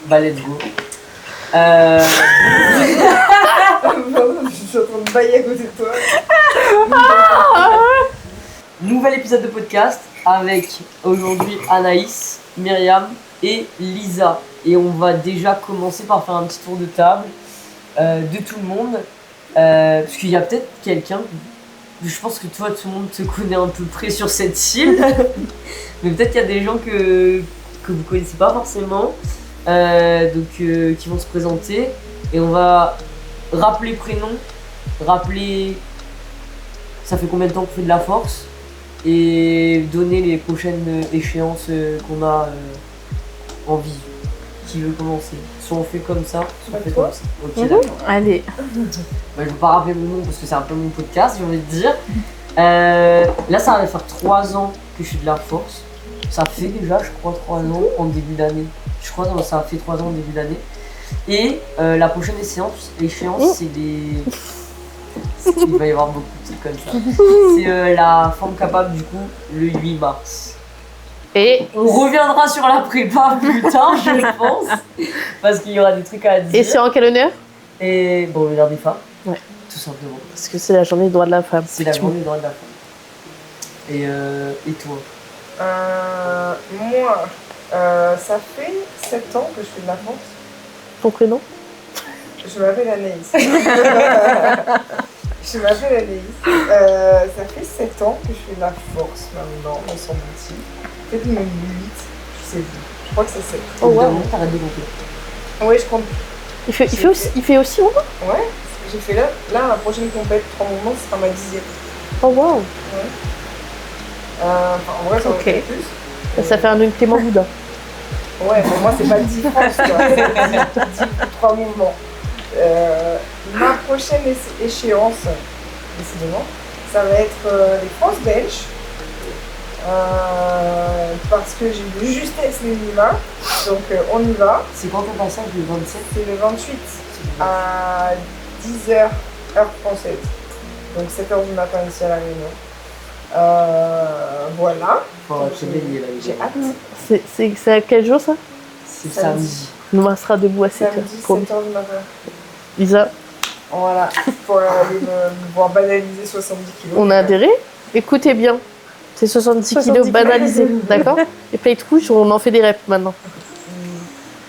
Bah, let's go. Je suis en train de bailler à côté de toi. Nouvel épisode de podcast avec aujourd'hui Anaïs, Myriam et Lisa. Et on va déjà commencer par faire un petit tour de table de tout le monde. Parce qu'il y a peut-être quelqu'un, je pense que toi tout le monde te connaît à peu près sur cette île. Mais peut-être qu'il y a des gens que vous connaissez pas forcément. Qui vont se présenter. Et on va rappeler prénom, rappeler ça fait combien de temps qu'on fait de la force. Et donner les prochaines échéances qu'on a en vie. Qui veut commencer? Soit on fait comme ça, soit on fait comme ça. Ok, d'accord. Allez. Je ne vais pas rappeler mon nom parce que c'est un peu mon podcast, j'ai envie de dire. Là, ça va faire 3 ans que je suis de la force. Ça fait déjà, je crois, 3 ans en début d'année. Je crois que ça a fait 3 ans en début d'année. Et la prochaine échéance, c'est les... Il va y avoir beaucoup de trucs comme ça. C'est la forme capable, du coup, le 8 mars. Et on reviendra sur la prépa plus tard, je pense. Parce qu'il y aura des trucs à dire. Et c'est en quel honneur? Et bon, l'honneur des femmes. Ouais. Tout simplement. Parce que c'est la journée des droits de la femme. C'est la journée des droits de la femme. Et toi? Moi, ça fait 7 ans que je fais de la force. Ton prénom? Je m'appelle Anaïs. Ça fait 7 ans que je fais de la force maintenant, me semble-t-il. Peut-être même 8, je sais plus. Je crois que c'est 7. Oh wow, t'arrêtes de compter. Oui, je compte. Il fait aussi au moins? Ouais, j'ai fait là la prochaine compète 3 mouvements, ce sera ma 10e. Oh wow. Ouais. En vrai, ça va être plus. Ça fait un Clément Boudin. Ouais, pour moi, c'est pas 10 France, quoi. C'est 10 pour 3 mouvements. Ma prochaine échéance, décidément, ça va être les France-Belges. Parce que j'ai vu justesse les minima, donc on y va. C'est quand ton passage, le 27? C'est le 28 à 10h, heure française. Donc 7h du matin ici à La Réunion. Voilà. J'ai hâte. C'est à quel jour ça? C'est samedi. Nous on sera debout à 7h. Samedi, 7h du matin. Lisa. Voilà, pour aller me voir banaliser 70 kilos. On a adhéré? Écoutez bien. C'est 70 kilos banalisés, d'accord? Et plate rouge, on en fait des reps maintenant.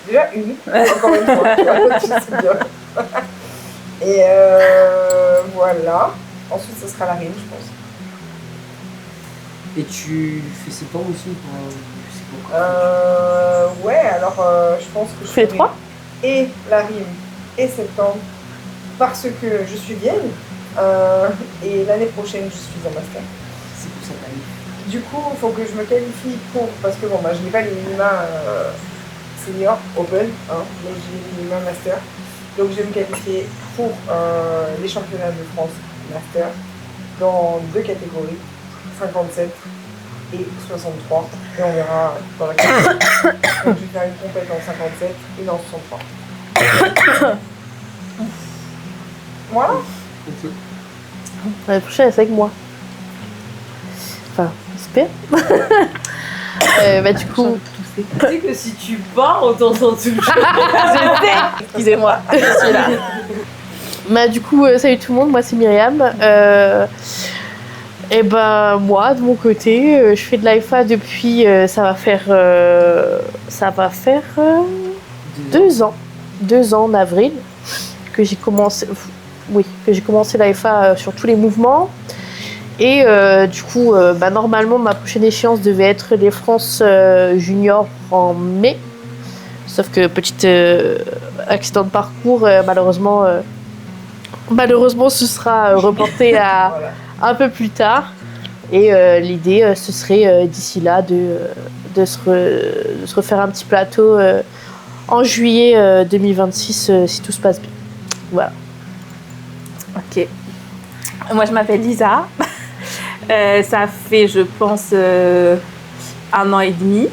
Déjà une, encore une fois, tu sais bien. Et voilà. Ensuite, ce sera la rime, je pense. Et tu fais septembre aussi pour ouais, alors je pense que je fais les 3 et la rime et septembre parce que je suis vieille et l'année prochaine je suis en master. C'est pour ça que t'as. Du coup, il faut que je me qualifie pour, parce que bon, je n'ai pas les minima senior, open, hein, mais j'ai les minima master. Donc je vais me qualifier pour les championnats de France master dans 2 catégories, 57 et 63. Et on verra dans la catégorie. Donc je vais faire une compète en 57 et en 63. Voilà. Ok. L'année prochaine, c'est avec moi. Enfin, j'espère. Du coup, Tu sais que si tu pars, on t'entend toujours. je sais. Excusez-moi, je suis là. Du coup, salut tout le monde, moi c'est Myriam. Et moi, de mon côté, je fais de l'AFA depuis, ça va faire 2 ans. 2 ans en avril que j'ai commencé l'AFA sur tous les mouvements. Et du coup, normalement, ma prochaine échéance devait être les France Junior en mai. Sauf que petit accident de parcours, malheureusement, ce sera reporté à Voilà. un peu plus tard. Et l'idée, ce serait d'ici là de se refaire un petit plateau en juillet 2026, si tout se passe bien. Voilà. Ok. Moi, je m'appelle Lisa. Ça fait, je pense, 1 an et demi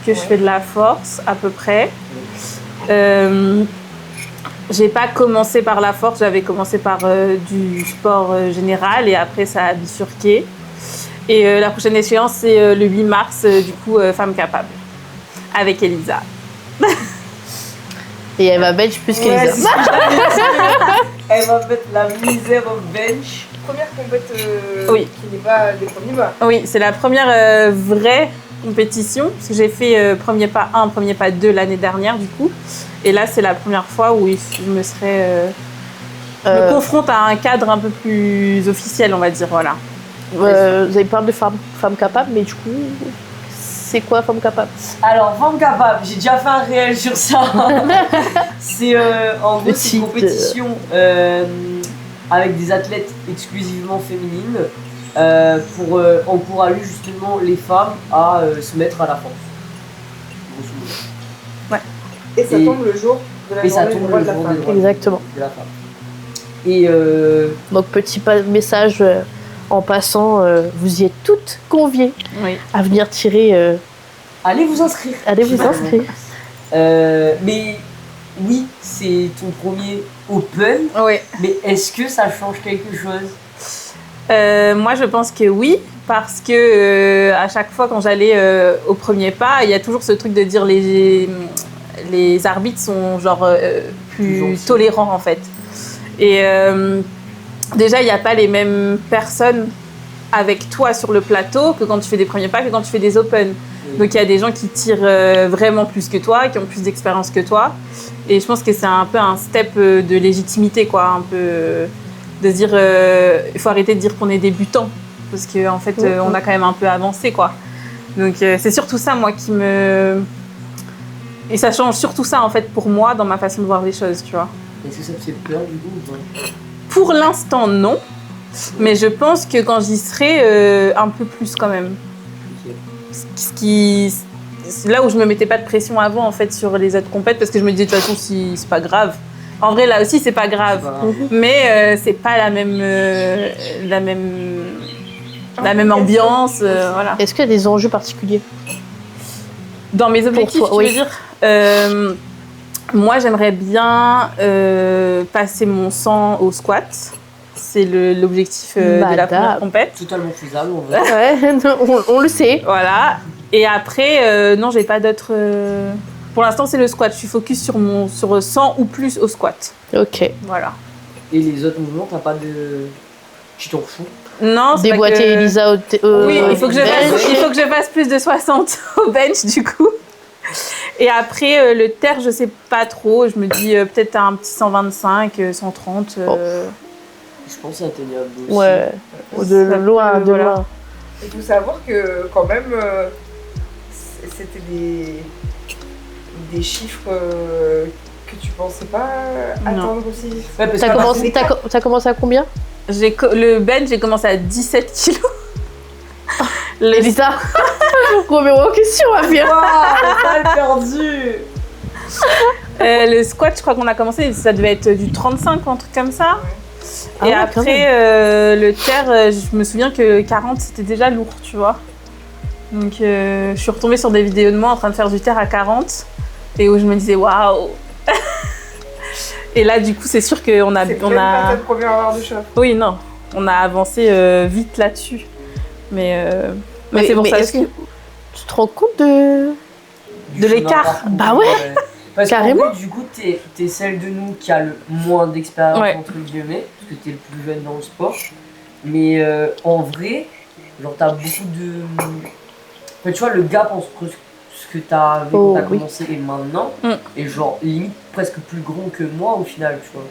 que je fais de la force, à peu près. J'ai pas commencé par la force, j'avais commencé par du sport général et après ça a bifurqué. Et la prochaine échéance, c'est le 8 mars, du coup, Femme Capable, avec Elisa. Et elle va bench plus Ouais, qu'Elisa. c'est ce que j'allais dire. Elle va mettre la misère au bench. Première compète Oui. qui n'est pas des premiers pas. Oui, c'est la première vraie compétition, parce que j'ai fait premier pas 1, premier pas 2 l'année dernière du coup. Et là, c'est la première fois où je me serais... me confronte à un cadre un peu plus officiel, on va dire, voilà. Vous avez parlé de femmes capables, mais du coup, c'est quoi femme capable? Alors, femme capable, j'ai déjà fait un réel sur ça. C'est en gros, c'est une Petite, compétition avec des athlètes exclusivement féminines pour encourager justement les femmes à se mettre à la force. Grosso modo. Et ça Et- tombe le jour de la Et ça journée du tombe droit le de la jour femme. des droits Exactement. de la femme. Et Donc, petit message en passant, vous y êtes toutes conviées Oui. à venir tirer. allez vous inscrire. Allez vous inscrire. Mais oui, c'est ton premier open, Oui. mais est-ce que ça change quelque chose? Moi, je pense que oui, parce que à chaque fois quand j'allais au premier pas, il y a toujours ce truc de dire les arbitres sont genre Plus plus gentils. tolérants en fait. Et déjà, il n'y a pas les mêmes personnes avec toi sur le plateau que quand tu fais des premiers pas, que quand tu fais des open. Donc il y a des gens qui tirent vraiment plus que toi, qui ont plus d'expérience que toi. Et je pense que c'est un peu un step de légitimité, quoi. Un peu de se dire, il faut arrêter de dire qu'on est débutant. Parce qu'en fait, on a quand même un peu avancé, quoi. Donc c'est surtout ça, moi, qui me... Et ça change surtout ça, en fait, pour moi, dans ma façon de voir les choses, tu vois. Est-ce que ça te fait peur du coup ou pas? Pour l'instant, non. Mais je pense que quand j'y serai, un peu plus quand même. Ok. Là où je me mettais pas de pression avant en fait sur les autres compètes parce que je me disais de toute façon si c'est pas grave. En vrai là aussi c'est pas grave, Voilà. mais c'est pas la même ambiance, voilà. Est-ce qu'il y a des enjeux particuliers? Dans mes objectifs, toi, tu oui. veux dire moi j'aimerais bien passer mon 100 au squat. C'est l'objectif de la Madame. première compète. Totalement faisable en vrai. Ouais, on le sait. Voilà. Et après, non, j'ai pas d'autres. Pour l'instant, c'est le squat. Je suis focus sur 100 ou plus au squat. Ok. Voilà. Et les autres mouvements, t'as pas de. Tu t'en fous? Non, c'est Déboîter pas que... Elisa au Oui, il faut que je fasse plus de 60 au bench du coup. Et après, le terre, je sais pas trop. Je me dis peut-être un petit 125, 130. Je pense que c'est atteignable aussi. Ouais. De Ça loin, peut, de voilà. loin. Il faut savoir que quand même, c'était des chiffres que tu pensais pas atteindre aussi. Ouais, parce T'as que commencé, t'as commencé à combien? Le bench, j'ai commencé à 17 kilos. Elisa, reviens aux questions, ma fille. Waouh, mal perdu. Le squat, je crois qu'on a commencé, ça devait être du 35 ou un truc comme ça. Ah Et ouais, quand après, le terre, je me souviens que 40, c'était déjà lourd, tu vois. Donc, je suis retombée sur des vidéos de moi en train de faire du terre à 40 et où je me disais waouh. Et là, du coup, c'est sûr qu'on a. C'est peut-être pas ta première heure de choc. Oui, non, on a avancé vite là-dessus. Mais c'est pour ça est-ce que. que tu te rends compte de l'écart. Bah ouais. Parce Carrément. qu'en vrai, du coup, t'es celle de nous qui a le moins d'expérience, Ouais. entre guillemets, parce que t'es le plus jeune dans le sport. Mais en vrai, genre, t'as beaucoup de. Enfin, tu vois, le gap entre ce que t'as vu Oh, quand t'as oui. commencé et maintenant, Mm. est genre limite presque plus grand que moi au final, tu vois.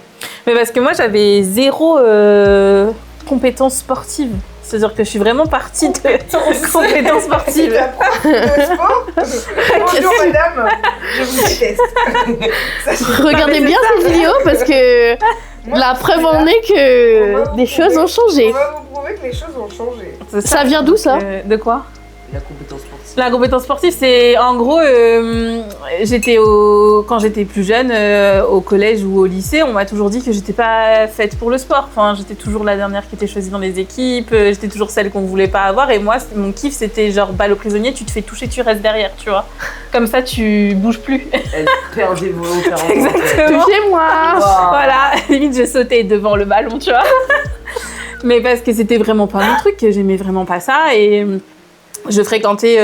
Mais parce que moi, j'avais zéro compétence sportive. C'est-à-dire que je suis vraiment partie de compétences sportives. La prof de sport. Bonjour madame, je vous déteste. Regardez bien cette vidéo parce que Moi, la je preuve suis en là. est que On va les vous choses ont On changé. va vous prouver que les choses ont changé. C'est Ça vient d'où, ça De quoi? La compétence sportive. La compétence sportive, c'est en gros, quand j'étais plus jeune, au collège ou au lycée, on m'a toujours dit que j'étais pas faite pour le sport. Enfin, j'étais toujours la dernière qui était choisie dans les équipes, j'étais toujours celle qu'on voulait pas avoir. Et moi, mon kiff, c'était genre balle au prisonnier, tu te fais toucher, tu restes derrière, tu vois. Comme ça, tu bouges plus. Elle perdait volontairement. Exactement. Touchez-moi. Waouh. Voilà, limite, je sautais devant le ballon, tu vois. Mais parce que c'était vraiment pas mon truc, que j'aimais vraiment pas ça. je fréquentais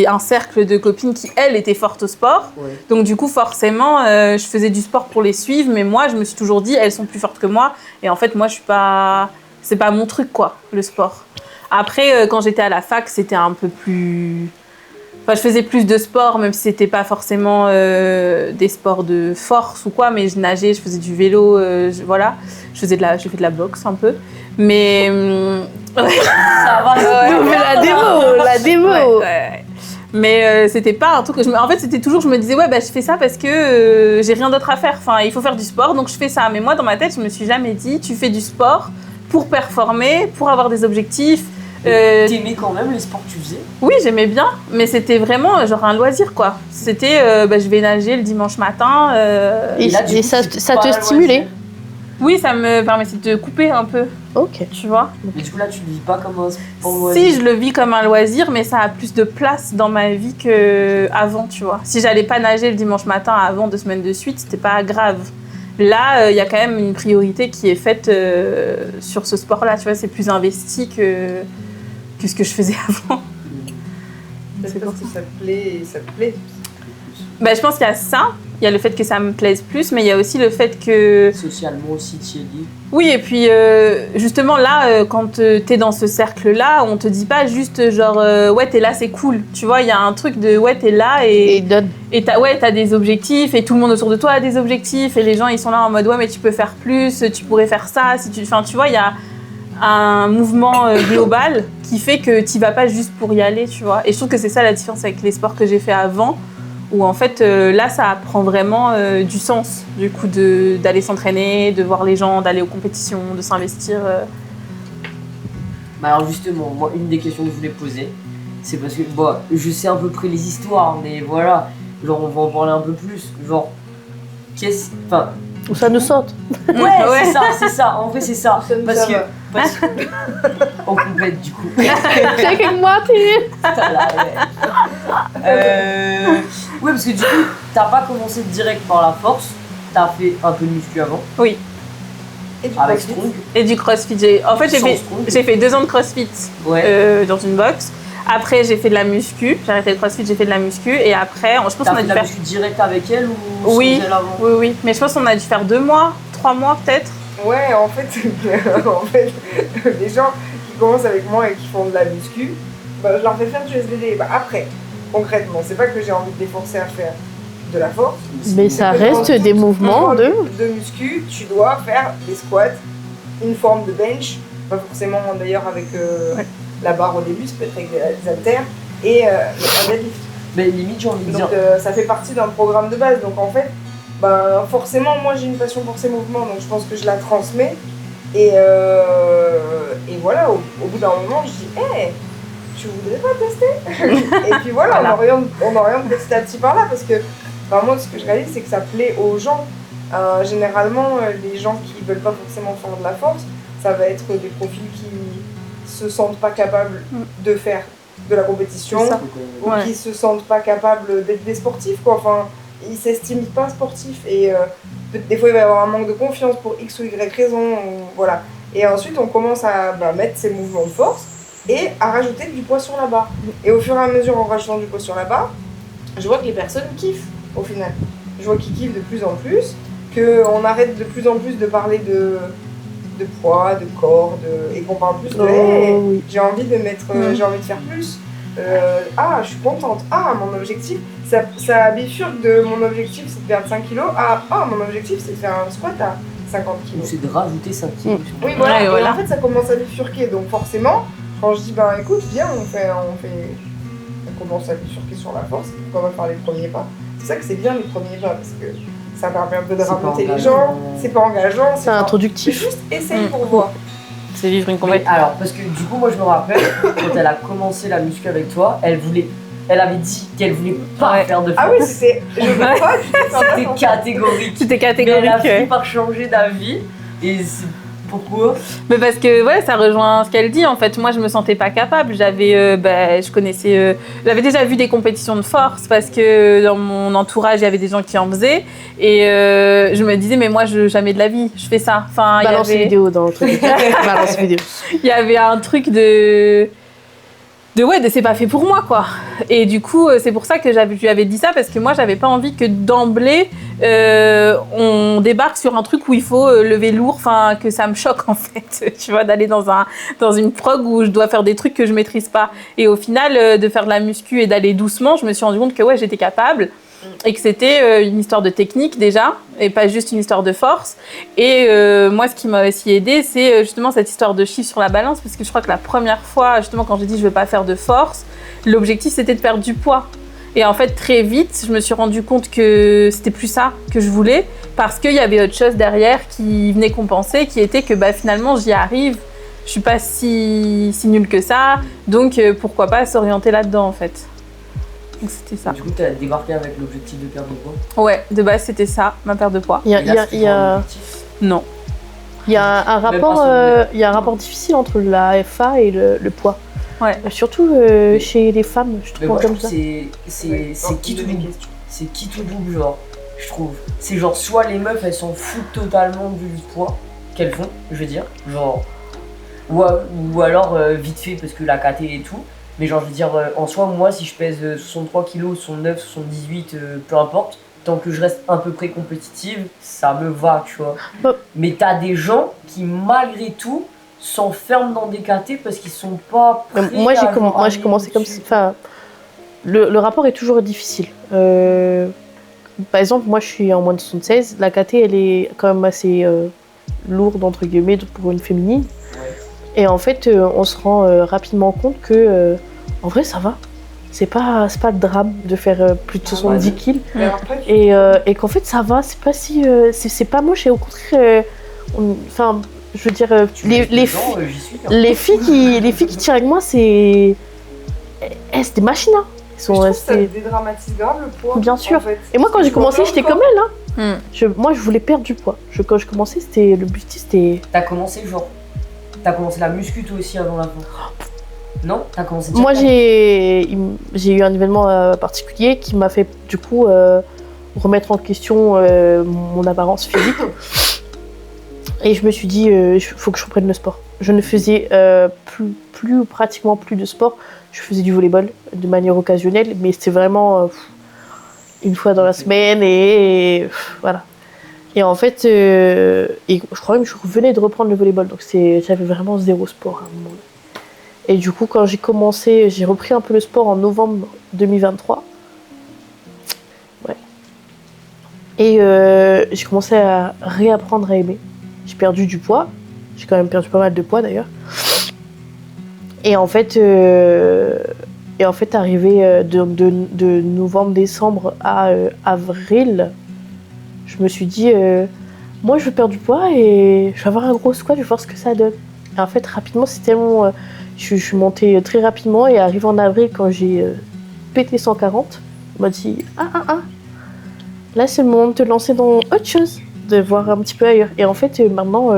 un cercle de copines qui, elles, étaient fortes au sport. Ouais. Donc, du coup, forcément, je faisais du sport pour les suivre. Mais moi, je me suis toujours dit, elles sont plus fortes que moi. Et en fait, moi, je suis pas... C'est pas mon truc, quoi, le sport. Après, quand j'étais à la fac, c'était un peu plus... Enfin, je faisais plus de sport, même si c'était pas forcément des sports de force ou quoi. Mais je nageais, je faisais du vélo, voilà. J'ai fait de la boxe un peu. Mais... Ça va, Non, mais la démo. Ouais. Mais c'était pas un truc que en fait, c'était toujours, je me disais, ouais, bah, je fais ça parce que j'ai rien d'autre à faire. Enfin, il faut faire du sport, donc je fais ça. Mais moi, dans ma tête, je me suis jamais dit, tu fais du sport pour performer, pour avoir des objectifs. T'aimais quand même les sports que tu faisais? Oui, j'aimais bien, mais c'était vraiment genre un loisir, quoi. C'était, je vais nager le dimanche matin. Et là, du coup, ça c'est te pas un stimulait? loisir. Oui, ça me permettait de couper un peu, Ok. tu vois. Mais du coup, là, tu le vis pas comme un sport Si, loisir. je le vis comme un loisir, mais ça a plus de place dans ma vie qu'avant, tu vois. Si j'allais pas nager le dimanche matin avant 2 semaines de suite, c'était pas grave. Là, il y a quand même une priorité qui est faite sur ce sport-là, tu vois. C'est plus investi que ce que je faisais avant. C'est parce que ça te plaît et ça te plaît. Bah, je pense qu'il y a ça, il y a le fait que ça me plaise plus, mais il y a aussi le fait que... Socialement aussi, tu y es lié. Oui, et puis justement là, quand t'es dans ce cercle-là, on te dit pas juste genre ouais, t'es là, c'est cool. Tu vois, il y a un truc de ouais, t'es là Et donne. et t'as des objectifs et tout le monde autour de toi a des objectifs et les gens ils sont là en mode ouais, mais tu peux faire plus, tu pourrais faire ça. Enfin, tu vois, il y a un mouvement global qui fait que t'y vas pas juste pour y aller, tu vois. Et je trouve que c'est ça la différence avec les sports que j'ai fait avant. Où en fait, là, ça prend vraiment du sens, du coup, d'aller s'entraîner, de voir les gens, d'aller aux compétitions, de s'investir. Bah alors justement, moi, une des questions que je voulais poser, c'est parce que, bon, je sais à peu près les histoires, mais voilà, genre, on va en parler un peu plus. Genre, enfin, Où ça nous saute. ouais, Ouais. c'est ça, en vrai, c'est ça. Ça nous Parce que, va. on complète du coup. T'es avec moi, t'es. Putain, là, ouais, parce que du coup, t'as pas commencé direct par la force, t'as fait un peu de muscu avant, Oui. Et du avec crossfit. Strong. Et du crossfit. En fait, Sans Strong. j'ai fait 2 ans de crossfit Ouais. dans une box. Après, j'ai fait de la muscu. J'ai arrêté le crossfit, j'ai fait de la muscu. Et après, je pense qu'on T'as a fait dû de la faire. muscu direct avec elle ou Oui. sans elle avant? Oui. Mais je pense qu'on a dû faire 2 mois, 3 mois peut-être. Ouais, en fait, les gens qui commencent avec moi et qui font de la muscu, bah, je leur fais faire du SBD. Bah, après, concrètement, c'est pas que j'ai envie de les forcer à faire de la force. Mais ça C'est que reste dans des toute mouvements forme de. de muscu, tu dois faire des squats, une forme de bench, pas forcément d'ailleurs avec la barre au début, ça peut être avec des haltères, et un deadlift. Mais limite, j'ai envie de dire. Donc ça fait partie d'un programme de base. Donc en fait, ben, forcément, moi j'ai une passion pour ces mouvements, donc je pense que je la transmets. Et voilà, au bout d'un moment, je dis, hé, tu voudrais pas tester? Et puis voilà, Voilà. on oriente petit à petit par là, parce que ben, moi, ce que je réalise, c'est que ça plaît aux gens. Généralement, les gens qui veulent pas forcément faire de la force, ça va être des profils qui se sentent pas capables de faire de la compétition, C'est ça. ou Ouais. qui se sentent pas capables d'être des sportifs, quoi. Enfin, ils s'estiment pas sportifs et des fois il va y avoir un manque de confiance pour X ou Y raison, voilà. Et ensuite on commence à mettre ces mouvements de force et à rajouter du poids sur la barre. Et au fur et à mesure en rajoutant du poids sur la barre, je vois que les personnes kiffent au final. Je vois qu'ils kiffent de plus en plus, qu'on arrête de plus en plus de parler de poids, de corps, et qu'on parle plus de hey, oui. j'ai envie de mettre, j'ai envie de faire plus. Je suis contente. Mon objectif, ça bifurque de mon objectif c'est de perdre 5 kilos à mon objectif c'est de faire un squat à 50 Ou kilos. c'est de rajouter 5 kilos. Oui, voilà. Ouais, Et voilà. en fait, ça commence à bifurquer. Donc forcément, quand je dis écoute, viens, on commence à bifurquer sur la force, on va faire les premiers pas. C'est ça que c'est bien les premiers pas parce que ça permet un peu de C'est pas remonter les engageant. gens. C'est pas engageant. C'est pas- introductif. Juste essaye pour voir. C'est vivre une Mais compétition. alors, parce que du coup, moi je me rappelle, quand elle a commencé la muscu avec toi, elle avait dit qu'elle voulait pas Ouais. faire de force. Ah oui, c'était. Je veux pas du tout faire de la C'était force. catégorique. C'était Mais elle a catégorique. fini par changer d'avis. Et c'est pourquoi? Mais parce que ouais, ça rejoint ce qu'elle dit. En fait, moi, je me sentais pas capable. Je connaissais, j'avais déjà vu des compétitions de force parce que dans mon entourage, il y avait des gens qui en faisaient. Et je me disais, mais moi, jamais de la vie, je fais ça. Enfin, Balance les vidéos dans le truc. Balance les vidéos. il y avait un truc c'est pas fait pour moi, quoi. Et du coup, c'est pour ça que je lui avais dit ça, parce que moi, j'avais pas envie que d'emblée, on débarque sur un truc où il faut lever lourd, enfin, que ça me choque, en fait, tu vois, d'aller dans une prog où je dois faire des trucs que je maîtrise pas. Et au final, de faire de la muscu et d'aller doucement, je me suis rendu compte que, ouais, j'étais capable. Et que c'était une histoire de technique déjà, et pas juste une histoire de force. Et moi, ce qui m'a aussi aidé, c'est justement cette histoire de chiffres sur la balance, parce que je crois que la première fois, justement, quand j'ai dit je ne veux pas faire de force, l'objectif c'était de perdre du poids. Et en fait, très vite, je me suis rendu compte que c'était plus ça que je voulais, parce qu'il y avait autre chose derrière qui venait compenser, qui était que finalement j'y arrive, je suis pas si nulle que ça, donc pourquoi pas s'orienter là-dedans en fait. Donc c'était ça. Du coup, tu as débarqué avec l'objectif de perdre du poids. Ouais, de base c'était ça, ma perte de poids. Il y a, Et là, c'était ton objectif. Non. il y a un Même pas rapport, sur le- il y a un rapport difficile entre la FA et le poids. Ouais. Surtout chez les femmes, je Mais trouve moi, je comme trouve ça. que c'est qui tout des double. questions. C'est qui tout double, genre, je trouve. C'est genre, soit les meufs, elles s'en foutent totalement du poids qu'elles font, je veux dire. Genre, ou alors vite fait parce que la KT et tout. Mais genre, je veux dire, en soi, moi, si je pèse 63 kilos, 69, 78, peu importe, tant que je reste à peu près compétitive, ça me va, tu vois. Bah. Mais t'as des gens qui, malgré tout, s'enferment dans des KT parce qu'ils sont pas prêts Moi, j'ai à genre moi, j'ai aller commencé comme ça. au-dessus. Enfin, le rapport est toujours difficile. Par exemple, moi, je suis en moins de 76. La KT, elle est quand même assez lourde, entre guillemets, pour une féminine. Ouais. Et en fait, on se rend rapidement compte que, en vrai, ça va. C'est pas le drame de faire plus de 70 kills. Mais après, Et qu'en fait, ça va. C'est pas si. C'est pas moche. Et au contraire, enfin, je veux dire, les filles qui tirent avec moi, c'est des machines. Hein. Ils je sont trouve que ça restés. dédramatise grave le poids. Bien sûr. En fait. Et moi, quand j'ai commencé, j'étais comme elle. Hein. Hmm. Moi, je voulais perdre du poids. Quand je commençais, l'objectif, c'était. T'as commencé la muscu toi aussi avant la fin. Non? T'as commencé Moi, direct j'ai eu un événement particulier qui m'a fait, du coup, remettre en question mon apparence physique. Et je me suis dit, il faut que je reprenne le sport. Je ne faisais pratiquement plus de sport. Je faisais du volleyball de manière occasionnelle, mais c'était vraiment une fois dans la semaine et voilà. Et en fait, et je crois même que je venais de reprendre le volleyball, donc j'avais vraiment zéro sport à un moment. Et du coup, quand j'ai repris un peu le sport en novembre 2023. Ouais. Et j'ai commencé à réapprendre à aimer. J'ai perdu du poids. J'ai quand même perdu pas mal de poids d'ailleurs. Et en fait, arrivé de novembre-décembre à avril, je me suis dit, moi je veux perdre du poids et je vais avoir un gros squat, je vais voir ce que ça donne. Et en fait, rapidement, c'est tellement. Je suis montée très rapidement et arrivé en avril, quand j'ai pété 140, on m'a dit là c'est le moment de te lancer dans autre chose, de voir un petit peu ailleurs. Et en fait, maintenant,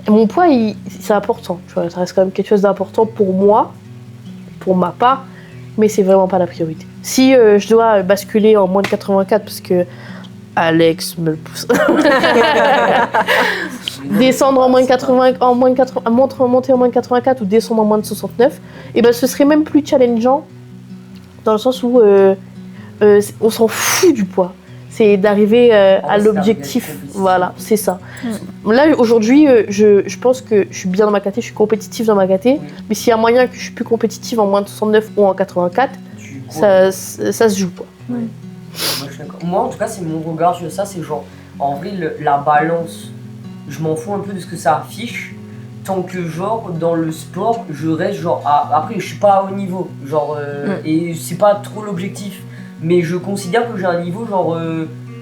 mon poids, c'est important. Tu vois, ça reste quand même quelque chose d'important pour moi, pour ma part, mais c'est vraiment pas la priorité. Si je dois basculer en moins de 84 parce que Alex me le pousse. Descendre en moins de 80, monter en moins de 84 ou descendre en moins de 69, et ben ce serait même plus challengeant dans le sens où on s'en fout du poids. C'est d'arriver à l'objectif. Voilà, c'est ça. Là aujourd'hui, je pense que je suis bien dans ma caté, je suis compétitive dans ma caté, mais s'il y a moyen que je suis plus compétitive en moins de 69 ou en 84, ça se joue pas. Moi, je suis d'accord. Moi, en tout cas, c'est mon regard sur ça. C'est genre, en vrai, la balance, je m'en fous un peu de ce que ça affiche. Tant que, genre, dans le sport, je reste, genre, après, je suis pas à haut niveau. Genre, et c'est pas trop l'objectif. Mais je considère que j'ai un niveau, genre,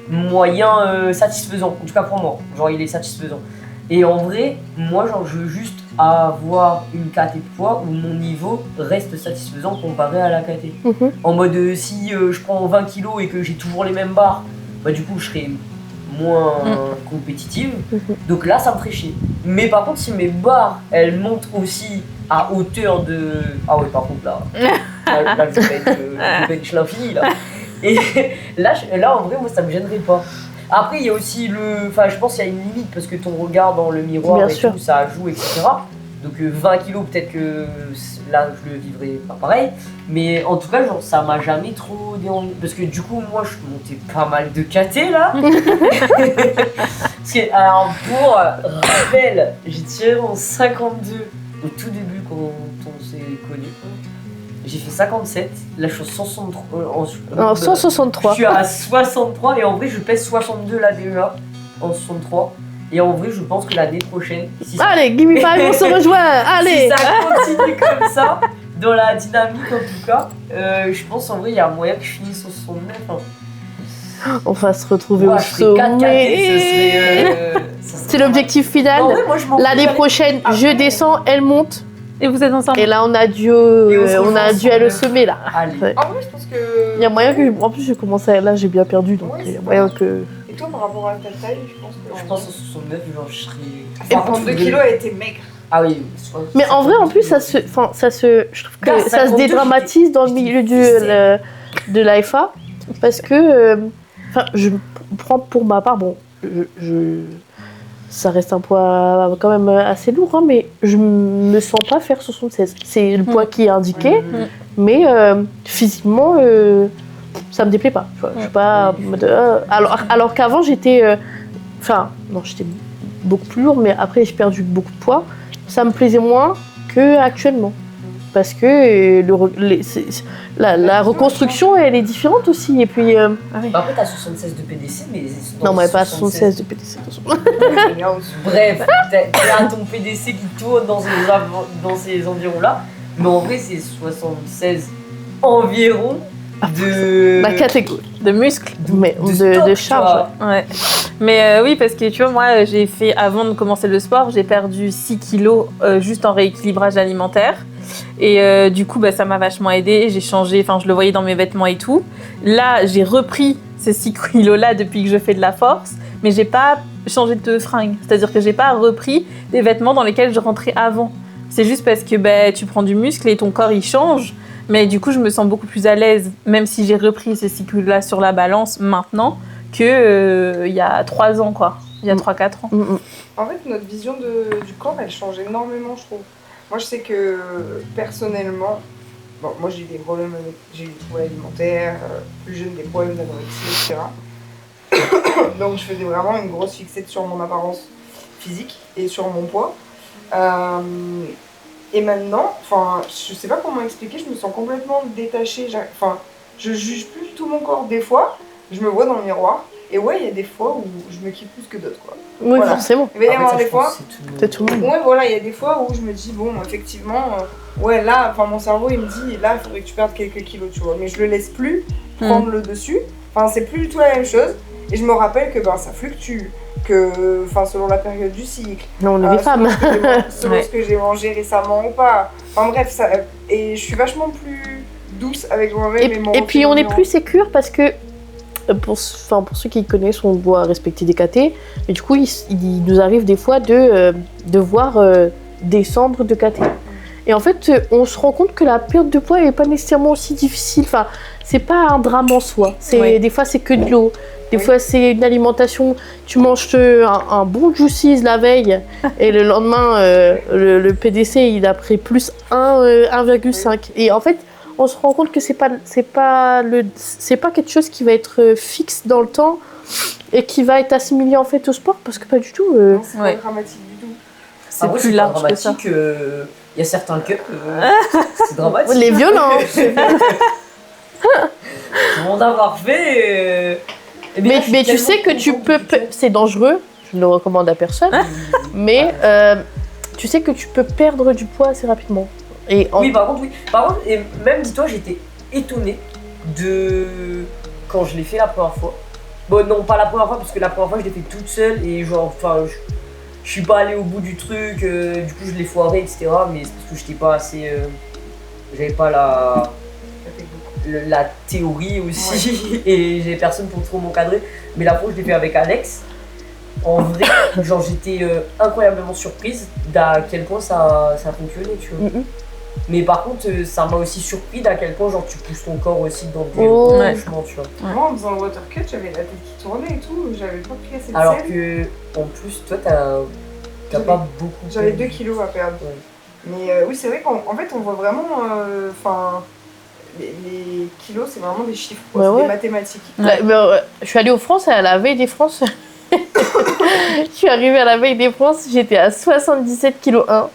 moyen satisfaisant. En tout cas, pour moi. Genre, il est satisfaisant. Et en vrai, moi, genre, je veux juste avoir une KT de poids où mon niveau reste satisfaisant comparé à la KT. En mode, si je prends 20 kilos et que j'ai toujours les mêmes barres, bah du coup, je serai moins compétitive. Donc là, ça me ferait chier. Mais par contre, si mes barres, elles montent aussi à hauteur de... Ah ouais, par contre, là je vais bench l'infini, là. Et là, en vrai, moi, ça me gênerait pas. Après, il y a aussi enfin, je pense qu'il y a une limite parce que ton regard dans le miroir Bien et sûr. tout, ça joue, etc. Donc 20 kilos, peut-être que là je le vivrai pas pareil. Mais en tout cas, genre, ça m'a jamais trop dérangé. Parce que du coup, moi je montais pas mal de KT là. Parce que, alors pour rappel, j'ai tiré en 52 au tout début quand on s'est connus. J'ai fait 57, là je suis en 163. En 163. Je suis à 63 et en vrai je pèse 62 là déjà en 63. Et en vrai je pense que l'année prochaine, si Allez, Gimme Five, on se rejoint. Allez. si ça continue comme ça, dans la dynamique en tout cas, je pense en vrai il y a moyen que je finisse au 69. Hein. On va se retrouver Moi, au je ferais 4 sommet. C'est l'objectif final. En vrai, moi, je m'en L'année fous, prochaine, Après- je descends, elle monte. Et vous êtes ensemble? Et là, on a dû, se on a rejoint dû aller au ensemble. sommet là. Allez. Ouais. En vrai, je pense que. Il y a moyen que. En plus, j'ai commencé à... Là, j'ai bien perdu, donc Ouais, il y a c'est moyen pas que. Et toi, par rapport à ta taille, je pense que. Je pense au 69, genre je serais. Et Par contre, 32 kilos, elle était maigre. Ah oui. Mais en vrai, en plus, ça se. Enfin, ça se. Je trouve que Là, ça se 52, dédramatise dans le j'étais milieu fixée. de l'AFA. Parce que. Enfin, je prends pour ma part, bon, ça reste un poids quand même assez lourd, hein, mais je me sens pas faire 76. C'est le poids qui est indiqué, mais physiquement, ça me déplaît pas. Tu vois. Je suis pas en mode, alors qu'avant, j'étais. Enfin, non, j'étais beaucoup plus lourd, mais après, j'ai perdu beaucoup de poids. Ça me plaisait moins qu'actuellement. Parce que la reconstruction, elle est différente aussi. Et puis. Bah après, t'as 76 de PDC, mais. Non, mais pas 76 de PDC. attention. Bref, t'as ton PDC qui tourne dans ces environs-là. Mais en vrai, c'est 76 environ de. La catégorie. De muscles. Mais de de stock, tu charge. vois. Ouais. Mais oui, parce que tu vois, moi, j'ai fait, avant de commencer le sport, j'ai perdu 6 kilos juste en rééquilibrage alimentaire. Et du coup, bah, ça m'a vachement aidée. J'ai changé, enfin, je le voyais dans mes vêtements et tout. Là, j'ai repris ces 6 kilos-là depuis que je fais de la force, mais j'ai pas changé de fringues. C'est-à-dire que j'ai pas repris des vêtements dans lesquels je rentrais avant. C'est juste parce que bah, tu prends du muscle et ton corps, il change. Mais du coup, je me sens beaucoup plus à l'aise, même si j'ai repris ces 6 kilos-là sur la balance maintenant, que il y a 3 ans, quoi. Il y a 3-4 ans. En fait, notre vision du corps, elle change énormément, je trouve. Moi, je sais que personnellement, bon, moi j'ai eu des problèmes, j'ai eu des problèmes alimentaires, plus jeune des problèmes d'anorexie, etc. Donc, je faisais vraiment une grosse fixette sur mon apparence physique et sur mon poids. Et maintenant, enfin, je sais pas comment expliquer, je me sens complètement détachée. Enfin, je juge plus du tout mon corps. Des fois, je me vois dans le miroir. Et ouais, il y a des fois où je me kiffe plus que d'autres, quoi. Oui, Voilà. forcément. Il va y Après, avoir ça, des je pense fois. que c'est C'est tout le monde. Ouais, voilà, il y a des fois où je me dis, bon, effectivement, ouais, là, enfin, mon cerveau, il me dit, là, il faudrait que tu perdes quelques kilos, tu vois. Mais je le laisse plus prendre le dessus. Enfin, c'est plus du tout la même chose. Et je me rappelle que, ben, ça fluctue. Que, enfin, selon la période du cycle. Non, on est des femmes. Selon Ouais. ce que j'ai mangé récemment ou pas. Enfin, bref, ça. Et je suis vachement plus douce avec moi-même et mon Et puis, on est reflet plus sécure parce que. Pour ceux qui connaissent, on doit respecter des KT. Mais du coup, il nous arrive des fois de devoir descendre de KT. Et en fait, on se rend compte que la perte de poids n'est pas nécessairement aussi difficile. Enfin, c'est pas un drame en soi. Oui. Des fois, c'est que de l'eau. Des Oui. fois, c'est une alimentation. Tu manges un bon juicy la veille et le lendemain, le PDC, il a pris plus 1,5. Et en fait, on se rend compte que c'est pas quelque chose qui va être fixe dans le temps et qui va être assimilé en fait au sport, parce que pas du tout. Non, c'est Ouais. pas dramatique du tout. C'est Après, plus pas large que ça. dramatique. Il y a certains cups, c'est dramatique. Les violences. Tout le monde avoir fait. Eh bien, je suis Mais tu sais que tellement tu content peux. C'est dangereux, je ne le recommande à personne, mais tu sais que tu peux perdre du poids assez rapidement. Et Oui, par contre, oui. Par contre, et même dis-toi, j'étais étonnée de quand je l'ai fait la première fois. Bon, non, pas la première fois, parce que la première fois, je l'ai fait toute seule et genre, enfin, je suis pas allée au bout du truc, du coup, je l'ai foiré, etc. Mais c'est parce que j'étais pas assez. J'avais pas Ça fait beaucoup. la théorie aussi et j'avais personne pour trop m'encadrer. Mais la fois, je l'ai fait avec Alex. En vrai, genre, j'étais incroyablement surprise d'à quel point ça fonctionnait, tu vois. Mais par contre, ça m'a aussi surpris d'à quel point genre tu pousses ton corps aussi dans des Oh. retranchements, tu vois. Moi, en faisant le water cut, j'avais la tête qui tournait et tout, j'avais pas pris assez de Alors sel. que, en plus, toi, t'as pas beaucoup. J'avais 2 kilos à perdre. Ouais. Mais oui, c'est vrai qu'en fait, on voit vraiment. Enfin, les kilos, c'est vraiment des chiffres, quoi. Bah C'est ouais. des mathématiques. Je suis allée aux France à la veille des France. Je suis arrivée à la veille des France, j'étais à 77 kg 1.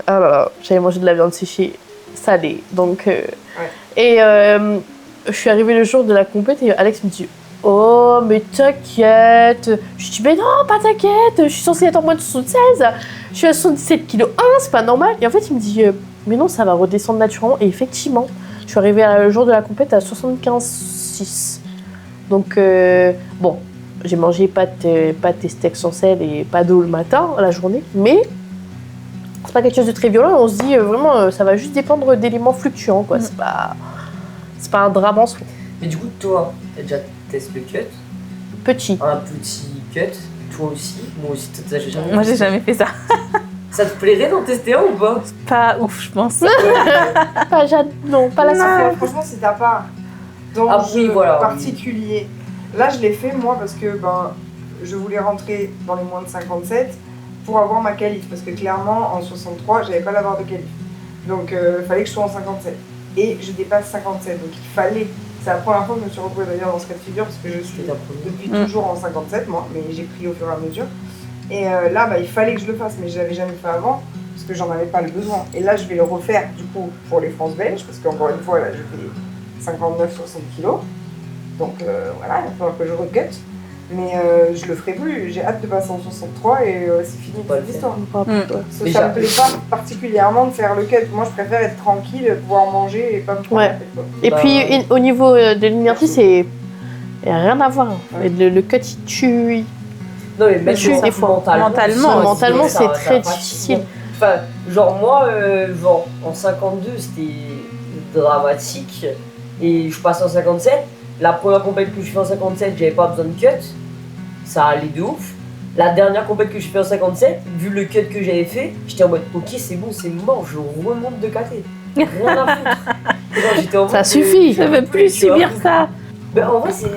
Ah là là, j'avais mangé de la viande séchée salée. Donc, Et je suis arrivée le jour de la compète et Alex me dit oh, mais t'inquiète. Je dis mais non, pas t'inquiète, je suis censée être en moins de 76. Je suis à 77 kg 1, c'est pas normal. Et en fait, il me dit mais non, ça va redescendre naturellement. Et effectivement, je suis arrivée le jour de la compète à 75,6. Donc, bon, j'ai mangé pâtes et steaks sans sel et pas d'eau le matin, la journée, mais c'est pas quelque chose de très violent. On se dit vraiment, ça va juste dépendre d'éléments fluctuants, quoi. C'est pas un drame en soi. Mais du coup, toi, t'as déjà testé le cut, Petit. un petit cut, toi aussi, moi aussi, t'as jamais Moi, j'ai jamais fait ça. Ça te plairait d'en tester un ou pas? Pas ouf, je pense. Non, pas la Non, souffrance. franchement, c'est ta part d'enjeu Ah oui, voilà, particulier. Là, je l'ai fait, moi, parce que je voulais rentrer dans les moins de 57 pour avoir ma qualif. Parce que clairement, en 63, j'avais pas la barre de qualif. Donc, il fallait que je sois en 57. Et je dépasse 57. Donc, il fallait. C'est la première fois que je me suis retrouvée d'ailleurs dans ce cas de figure, parce que je suis depuis toujours en 57, moi, mais j'ai pris au fur et à mesure. Et là, il fallait que je le fasse, mais je l'avais jamais fait avant, parce que j'en avais pas le besoin. Et là, je vais le refaire, du coup, pour les France-Belges, parce qu'encore une fois, là, je fais 59-60 kilos. Donc voilà, il va falloir que je recut. Mais je le ferai plus. J'ai hâte de passer en 63 et c'est fini pour l'histoire. Ça me plaît pas particulièrement de faire le cut. Moi, je préfère être tranquille, pouvoir manger et pas me prendre la tête, quoi. Et puis, au niveau de l'énergie, c'est... Il n'y a rien à voir. Ouais. Le cut, il tue. Non, mais même des fois. Mentalement, c'est très pas difficile. Enfin, genre moi, en 52, c'était dramatique. Et je passe en 57. La première compète que je fais en 57, j'avais pas besoin de cut. Ça allait de ouf. La dernière compète que je fais en 57, vu le cut que j'avais fait, j'étais en mode ok, c'est bon, c'est mort, je remonte de KT. Rien à foutre. Genre, j'étais en mode, Ça suffit. Je veux plus tu vois. subir ça. Ben, en vrai, c'est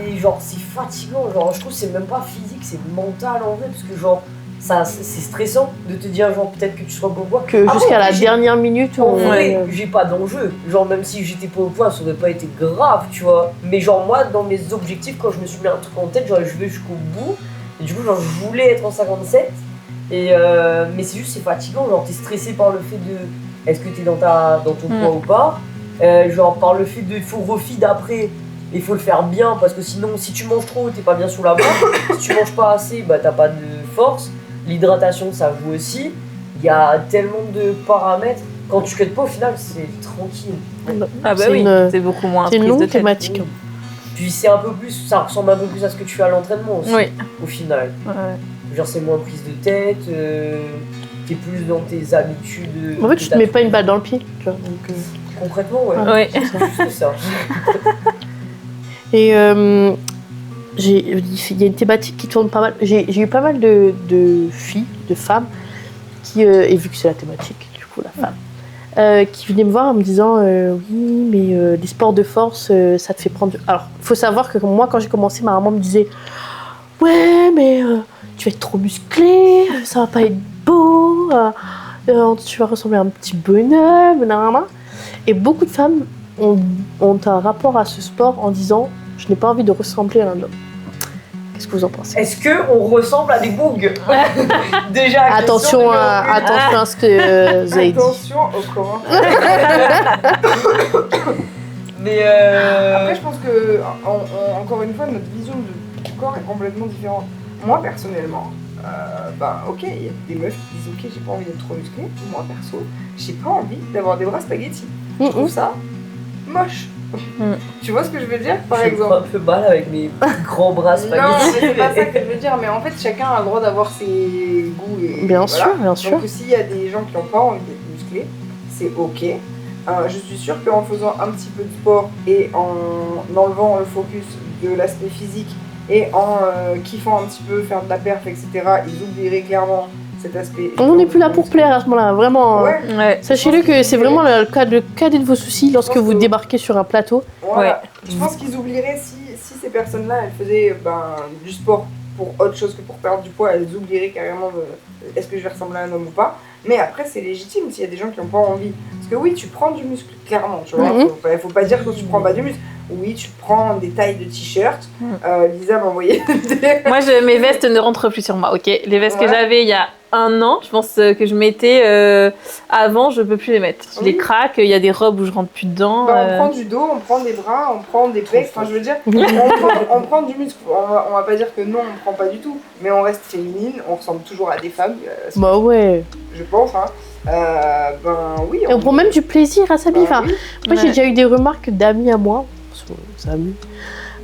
fatigant. Genre, je trouve que c'est même pas physique, c'est mental en vrai. Parce que, genre, c'est stressant de te dire, genre, peut-être que tu seras pas au poids. Que Après, jusqu'à la j'ai- dernière minute, En on... vrai, j'ai pas d'enjeu. Genre, même si j'étais pas au point, ça aurait pas été grave, tu vois. Mais, genre, moi, dans mes objectifs, quand je me suis mis un truc en tête, genre, je vais jusqu'au bout. Et du coup, genre, je voulais être en 57. Et, mais c'est juste, c'est fatigant. Genre, t'es stressé par le fait de. Est-ce que t'es dans ton poids ou pas? Genre, par le fait de. Il faut refeed après. Il faut le faire bien parce que sinon, si tu manges trop, t'es pas bien sous la barre. Si tu manges pas assez, bah t'as pas de force. L'hydratation, ça joue aussi. Il y a tellement de paramètres. Quand tu cuttes pas, au final, c'est tranquille. Ah bah C'est oui, une- c'est beaucoup moins C'est une prise de longue tête. thématique. Puis c'est un peu plus, ça ressemble un peu plus à ce que tu fais à l'entraînement aussi. Oui. Au final, Ouais. genre c'est moins prise de tête. T'es plus dans tes habitudes. En fait, tu te mets pas une balle dans le pied, tu vois. Donc, Concrètement, ouais. Oui. C'est juste ça. Et il y a une thématique qui tourne pas mal. J'ai eu pas mal de filles, de femmes, qui, et vu que c'est la thématique, du coup, la femme, qui venaient me voir en me disant oui, mais les sports de force, ça te fait prendre. Alors, il faut savoir que moi, quand j'ai commencé, ma maman me disait ouais, mais tu vas être trop musclé, ça va pas être beau, tu vas ressembler à un petit bonhomme, nanana. Et beaucoup de femmes ont un rapport à ce sport en disant je n'ai pas envie de ressembler à un homme. Qu'est-ce que vous en pensez? Est-ce qu'on ressemble à des bougs? Déjà, Attention à ce que vous avez dit. Attention aux commentaires. Mais Après, je pense que, encore une fois, notre vision du corps est complètement différente. Moi, personnellement, ok, il y a des meufs qui disent ok, j'ai pas envie d'être trop musclée. Moi, perso, j'ai pas envie d'avoir des bras spaghettis. Je trouve ça moche. Tu vois ce que je veux dire, par je exemple? prends un peu mal avec mes grands bras Non, spaghettis. mais c'est pas ça que je veux dire, mais en fait, chacun a le droit d'avoir ses goûts. Et Bien voilà. sûr, bien sûr. Donc, s'il y a des gens qui n'ont pas envie d'être musclés, c'est ok. Je suis sûre qu'en faisant un petit peu de sport et en enlevant le focus de l'aspect physique et en kiffant un petit peu, faire de la perf, etc., ils oublieraient clairement cet aspect. On n'est plus là pour plaire à ce moment-là, vraiment. Ouais, Ouais. Sachez-le que c'est vraiment le cadet de vos soucis lorsque vous débarquez sur un plateau. voilà. Je pense qu'ils oublieraient si ces personnes-là, elles faisaient du sport pour autre chose que pour perdre du poids, elles oublieraient carrément est-ce que je vais ressembler à un homme ou pas. Mais après, c'est légitime s'il y a des gens qui n'ont pas envie. Parce que oui, tu prends du muscle, clairement, tu vois. Faut pas dire que tu prends pas du muscle. Oui, tu prends des tailles de t-shirt. Lisa m'a envoyé Moi, mes vestes ne rentrent plus sur moi, ok. Les vestes que j'avais il y a 1 an, je pense que je mettais avant, je peux plus les mettre. Je les craque, il y a des robes où je rentre plus dedans. On prend du dos, on prend des bras, on prend des pecs. Enfin, je veux dire, on prend du muscle. On va pas dire que non, on prend pas du tout. Mais on reste féminine, on ressemble toujours à des femmes. Bah ouais. Je pense, hein. Oui. Et on prend même du plaisir à s'habiller. Enfin, oui. moi, j'ai déjà eu des remarques d'amis à moi, amis,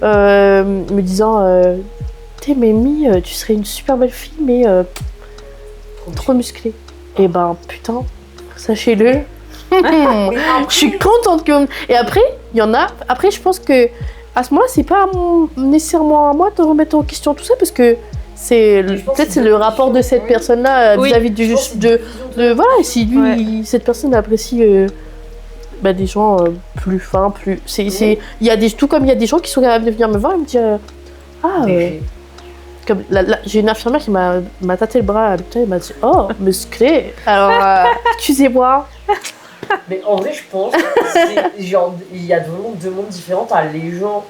me disant t'es Mimi, tu serais une super belle fille, mais trop musclée. Et ben, putain, sachez-le. Je suis contente que. Et après, il y en a. Après, je pense que à ce moment-là, c'est pas nécessairement à moi de remettre en question tout ça, parce que peut-être c'est le rapport de cette personne-là vis-à-vis de voilà, et si lui cette personne apprécie des gens plus fins, plus il y a tout comme il y a des gens qui sont capables de venir me voir et me dire comme j'ai une infirmière qui m'a tâté le bras à l'hôpital et m'a dit oh musclé, alors excusez-moi. Mais en vrai, je pense que genre il y a vraiment 2 mondes différents. T'as les gens,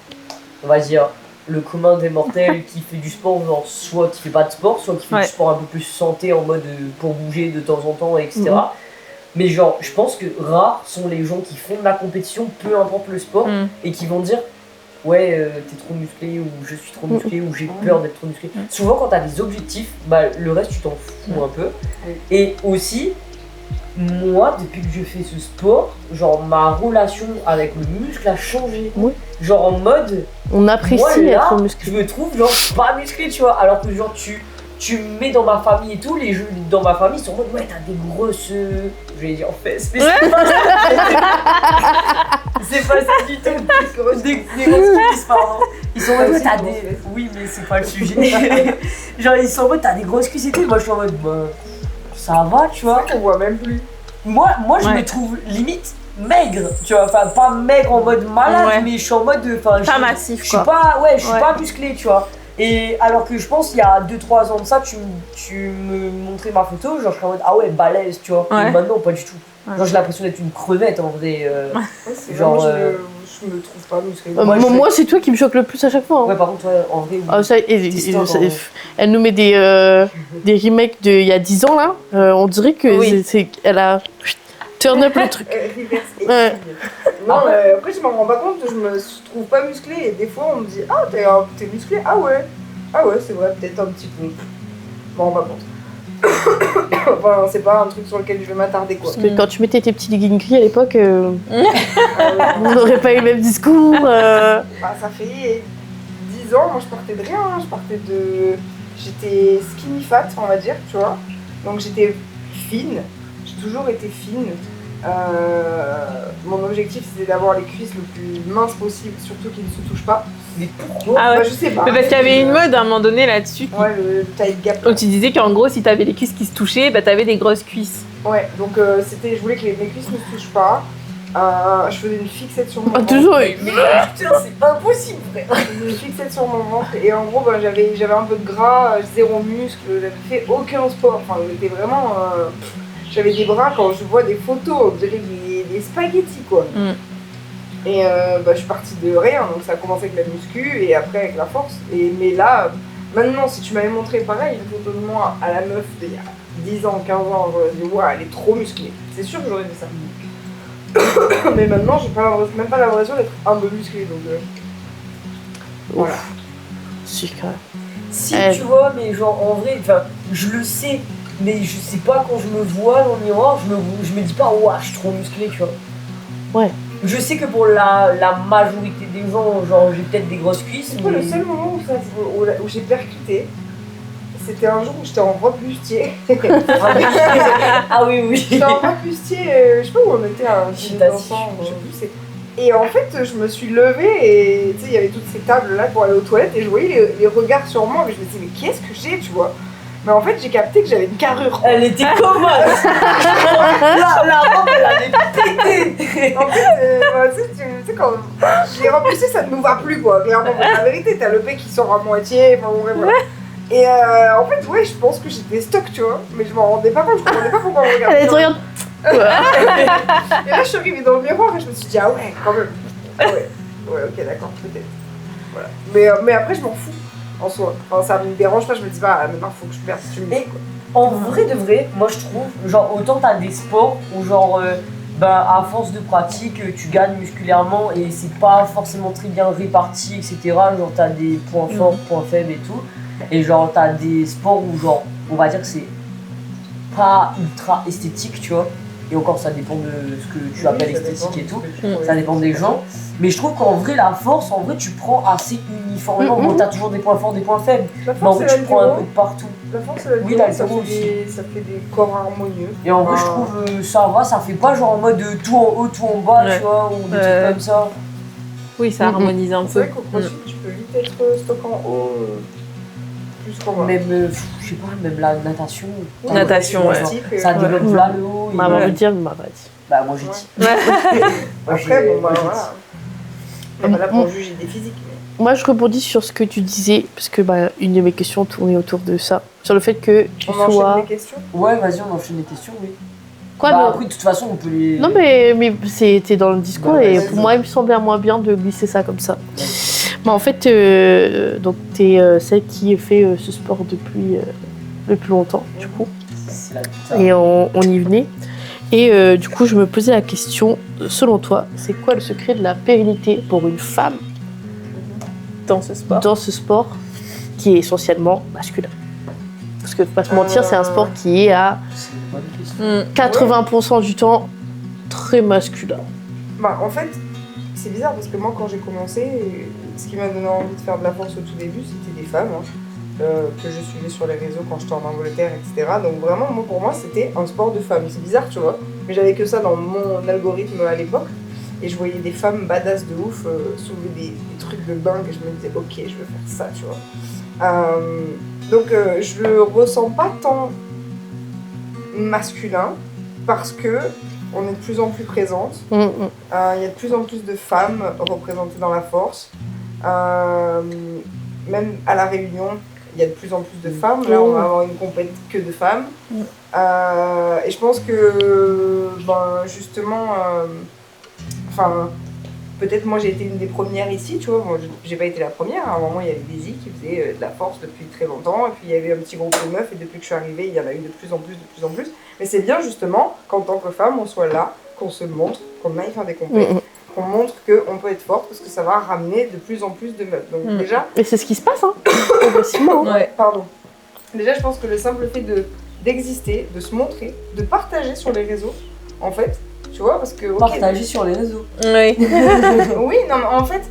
on va dire le commun des mortels qui fait du sport, genre soit qui fait pas de sport, soit qui fait du sport un peu plus santé en mode pour bouger de temps en temps, etc. Mais genre, je pense que rares sont les gens qui font de la compétition, peu importe le sport, et qui vont dire ouais, t'es trop musclé, ou je suis trop musclé, ou j'ai peur d'être trop musclé. Souvent, quand t'as des objectifs, le reste, tu t'en fous un peu. Et aussi, moi, depuis que je fais ce sport, genre ma relation avec le muscle a changé. Genre en mode, on apprécie être musclé. Je me trouve genre pas musclé, tu vois, alors que genre tu me mets dans ma famille et tout, les jeux dans ma famille sont en mode ouais, t'as des grosses, je vais dire fesses, mais c'est pas ça. C'est pas ça du tout. Des grosses cuisses, pardon. Ils sont en mode t'as des. Oui, mais c'est pas le sujet. Genre ils sont en mode t'as des grosses cuisses et tout. Moi je suis en mode ça va, tu vois. On voit même plus. Moi je me trouve limite maigre, tu vois, enfin pas maigre en mode malade, mais je suis en mode pas massif, je suis pas pas musclé, tu vois. Et alors que je pense il y a 2-3 ans de ça, tu me montrais ma photo, genre je serais en mode ah ouais, balèze, tu vois. Et maintenant pas du tout. Genre j'ai l'impression d'être une crevette en vrai. Genre je me trouve pas musclée. Moi c'est toi qui me choque le plus à chaque fois. Ouais, par contre en vrai elle nous met des remakes d'il y a 10 ans là. On dirait que elle a turn up le truc. Non, après je m'en rends pas compte, je me trouve pas musclée et des fois on me dit ah t'es musclé, ah ouais c'est vrai, peut-être un petit peu. Je m'en rends pas compte. Enfin c'est pas un truc sur lequel je vais m'attarder quoi. Parce que quand tu mettais tes petits leggings gris à l'époque, on n'aurait pas eu le même discours. Ça fait 10 ans, moi je partais de rien, j'étais skinny fat on va dire, tu vois. Donc j'étais fine, j'ai toujours été fine. Mon objectif c'était d'avoir les cuisses le plus minces possible, surtout qu'ils ne se touchent pas. Mais pourquoi Je sais pas. Mais parce qu'il y avait une mode à un moment donné là-dessus. Ouais, le tight gap. Donc tu disais qu'en gros, si t'avais les cuisses qui se touchaient, t'avais des grosses cuisses. Ouais, donc je voulais que mes cuisses ne se touchent pas. Je faisais une fixette sur mon ventre. Toujours. Mais putain, c'est pas possible, frère. Je faisais une fixette sur mon ventre et en gros, j'avais un peu de gras, 0 muscle, j'avais fait aucun sport. Enfin, j'étais vraiment. J'avais des bras, quand je vois des photos, on dirait des spaghettis quoi. Et je suis partie de rien, donc ça a commencé avec la muscu et après avec la force. Mais là, maintenant, si tu m'avais montré pareil, une photo de moi à la meuf d'il y a 10 ans, 15 ans, j'aurais dit ouais, elle est trop musclée. C'est sûr que j'aurais dit ça. Mais maintenant, j'ai même pas l'impression d'être un peu musclée, donc voilà. Si, quand même. Si tu vois, mais genre en vrai, je le sais, mais je sais pas quand je me vois dans le miroir, je me dis pas ouah, je suis trop musclé, tu vois. Ouais. Je sais que pour la majorité des gens, genre j'ai peut-être des grosses cuisses. C'est pas le seul moment où j'ai percuté. C'était un jour où j'étais en robe bustier. Ah oui. J'étais en robe bustier, je sais pas où on était, à un dîner d'enfants, je sais plus. Et en fait, je me suis levée et tu sais, il y avait toutes ces tables là pour aller aux toilettes et je voyais les regards sur moi. Mais je me disais, mais qu'est-ce que j'ai, tu vois? Mais en fait, j'ai capté que j'avais une carrure. Elle était commode. La robe, elle avait pété. En fait, tu sais, quand les robes bustiers, ça ne nous va plus, quoi. Clairement, la vérité, t'as le pec qui sort à moitié, enfin bon, voilà. Et en fait, ouais, je pense que j'étais stock, tu vois. Mais je m'en rendais pas compte, je comprenais pas pourquoi on me regardait. Elle te regarde. Et là, je suis arrivée dans le miroir et je me suis dit, ah ouais, quand même. Ah ouais, ok, d'accord, peut-être. Voilà. Mais après, je m'en fous, en soi. Enfin, ça me dérange pas, je me dis, bah, maintenant, faut que je perde si tu me dis, quoi. En vrai de vrai, moi je trouve, genre autant t'as des sports où genre à force de pratique tu gagnes musculairement et c'est pas forcément très bien réparti, etc. Genre t'as des points forts, points faibles et tout. Et genre t'as des sports où genre on va dire que c'est pas ultra esthétique, tu vois. Et encore ça dépend de ce que tu appelles esthétique et tout. Ça dépend des gens. Mais je trouve qu'en vrai la force, en vrai tu prends assez uniformément. Bon t'as toujours des points forts, des poins faibles. La Mais en force, vrai tu prends un peu de partout. La force, c'est la Oui, violence, l'altéro ça fait des corps harmonieux. Et en vrai, je trouve ça va, ça fait pas genre en mode tout en haut, tout en bas, tu vois, ou des trucs comme ça. Oui, ça harmonise un C'est peu. vrai qu'au crossfit, tu peux vite être stock en haut, plus qu'en bas. Même, je sais pas, même la natation. Oui, Natation, ouais. Ça développe là le haut. Maman veut dire, mais m'a dit. Bah, moi j'ai dit. Après, bon, bah j'ai voilà. On est pas là pour juger des physiques. Moi, je rebondis sur ce que tu disais, parce que une de mes questions tournait autour de ça. Sur le fait que tu on enchaîne sois. les questions. Ouais, vas-y, on enchaîne les questions, oui. Quoi, Bah, non après, de toute façon, on peut les. Non, mais c'était dans le discours Bah, et vas-y. pour moi, il me semblait moins bien de glisser ça comme ça. Bah, en fait, donc, t'es celle qui fait ce sport depuis le plus longtemps, du coup. C'est la putain. Et on y venait. Et du coup, je me posais la question, selon toi, c'est quoi le secret de la pérennité pour une femme Dans ce sport. dans ce sport qui est essentiellement masculin? Parce que, faut pas se mentir, c'est un sport qui est à C'est une bonne question. 80% du temps très masculin. Bah, en fait, c'est bizarre parce que moi, quand j'ai commencé, ce qui m'a donné envie de faire de la force au tout début, c'était des femmes que je suivais sur les réseaux quand j'étais en Angleterre, etc. Donc vraiment, moi, pour moi, c'était un sport de femmes. C'est bizarre, tu vois. Mais j'avais que ça dans mon algorithme à l'époque. Et je voyais des femmes badass de ouf soulever des trucs de dingue et je me disais, ok, je veux faire ça, tu vois. Donc je le ressens pas tant masculin parce que on est de plus en plus présente. Il y a de plus en plus de femmes représentées dans la force. Même à la Réunion, il y a de plus en plus de femmes. Là, on va avoir une compète que de femmes. Et je pense que, justement, peut-être moi j'ai été une des premières ici, tu vois. Moi, j'ai pas été la première. À un moment, il y avait Daisy qui faisait de la force depuis très longtemps. Et puis, il y avait un petit groupe de meufs. Et depuis que je suis arrivée, il y en a eu de plus en plus, de plus en plus. Mais c'est bien, justement, qu'en tant que femme, on soit là, qu'on se montre, qu'on aille faire des compètes. Qu'on montre qu'on peut être forte parce que ça va ramener de plus en plus de meufs. Donc déjà... Et c'est ce qui se passe, hein, progressivement. Ouais, pardon. Déjà, je pense que le simple fait d'exister, de se montrer, de partager sur les réseaux, en fait, tu vois, parce que... Okay, Partager sur les réseaux. Oui. oui, non, mais en fait,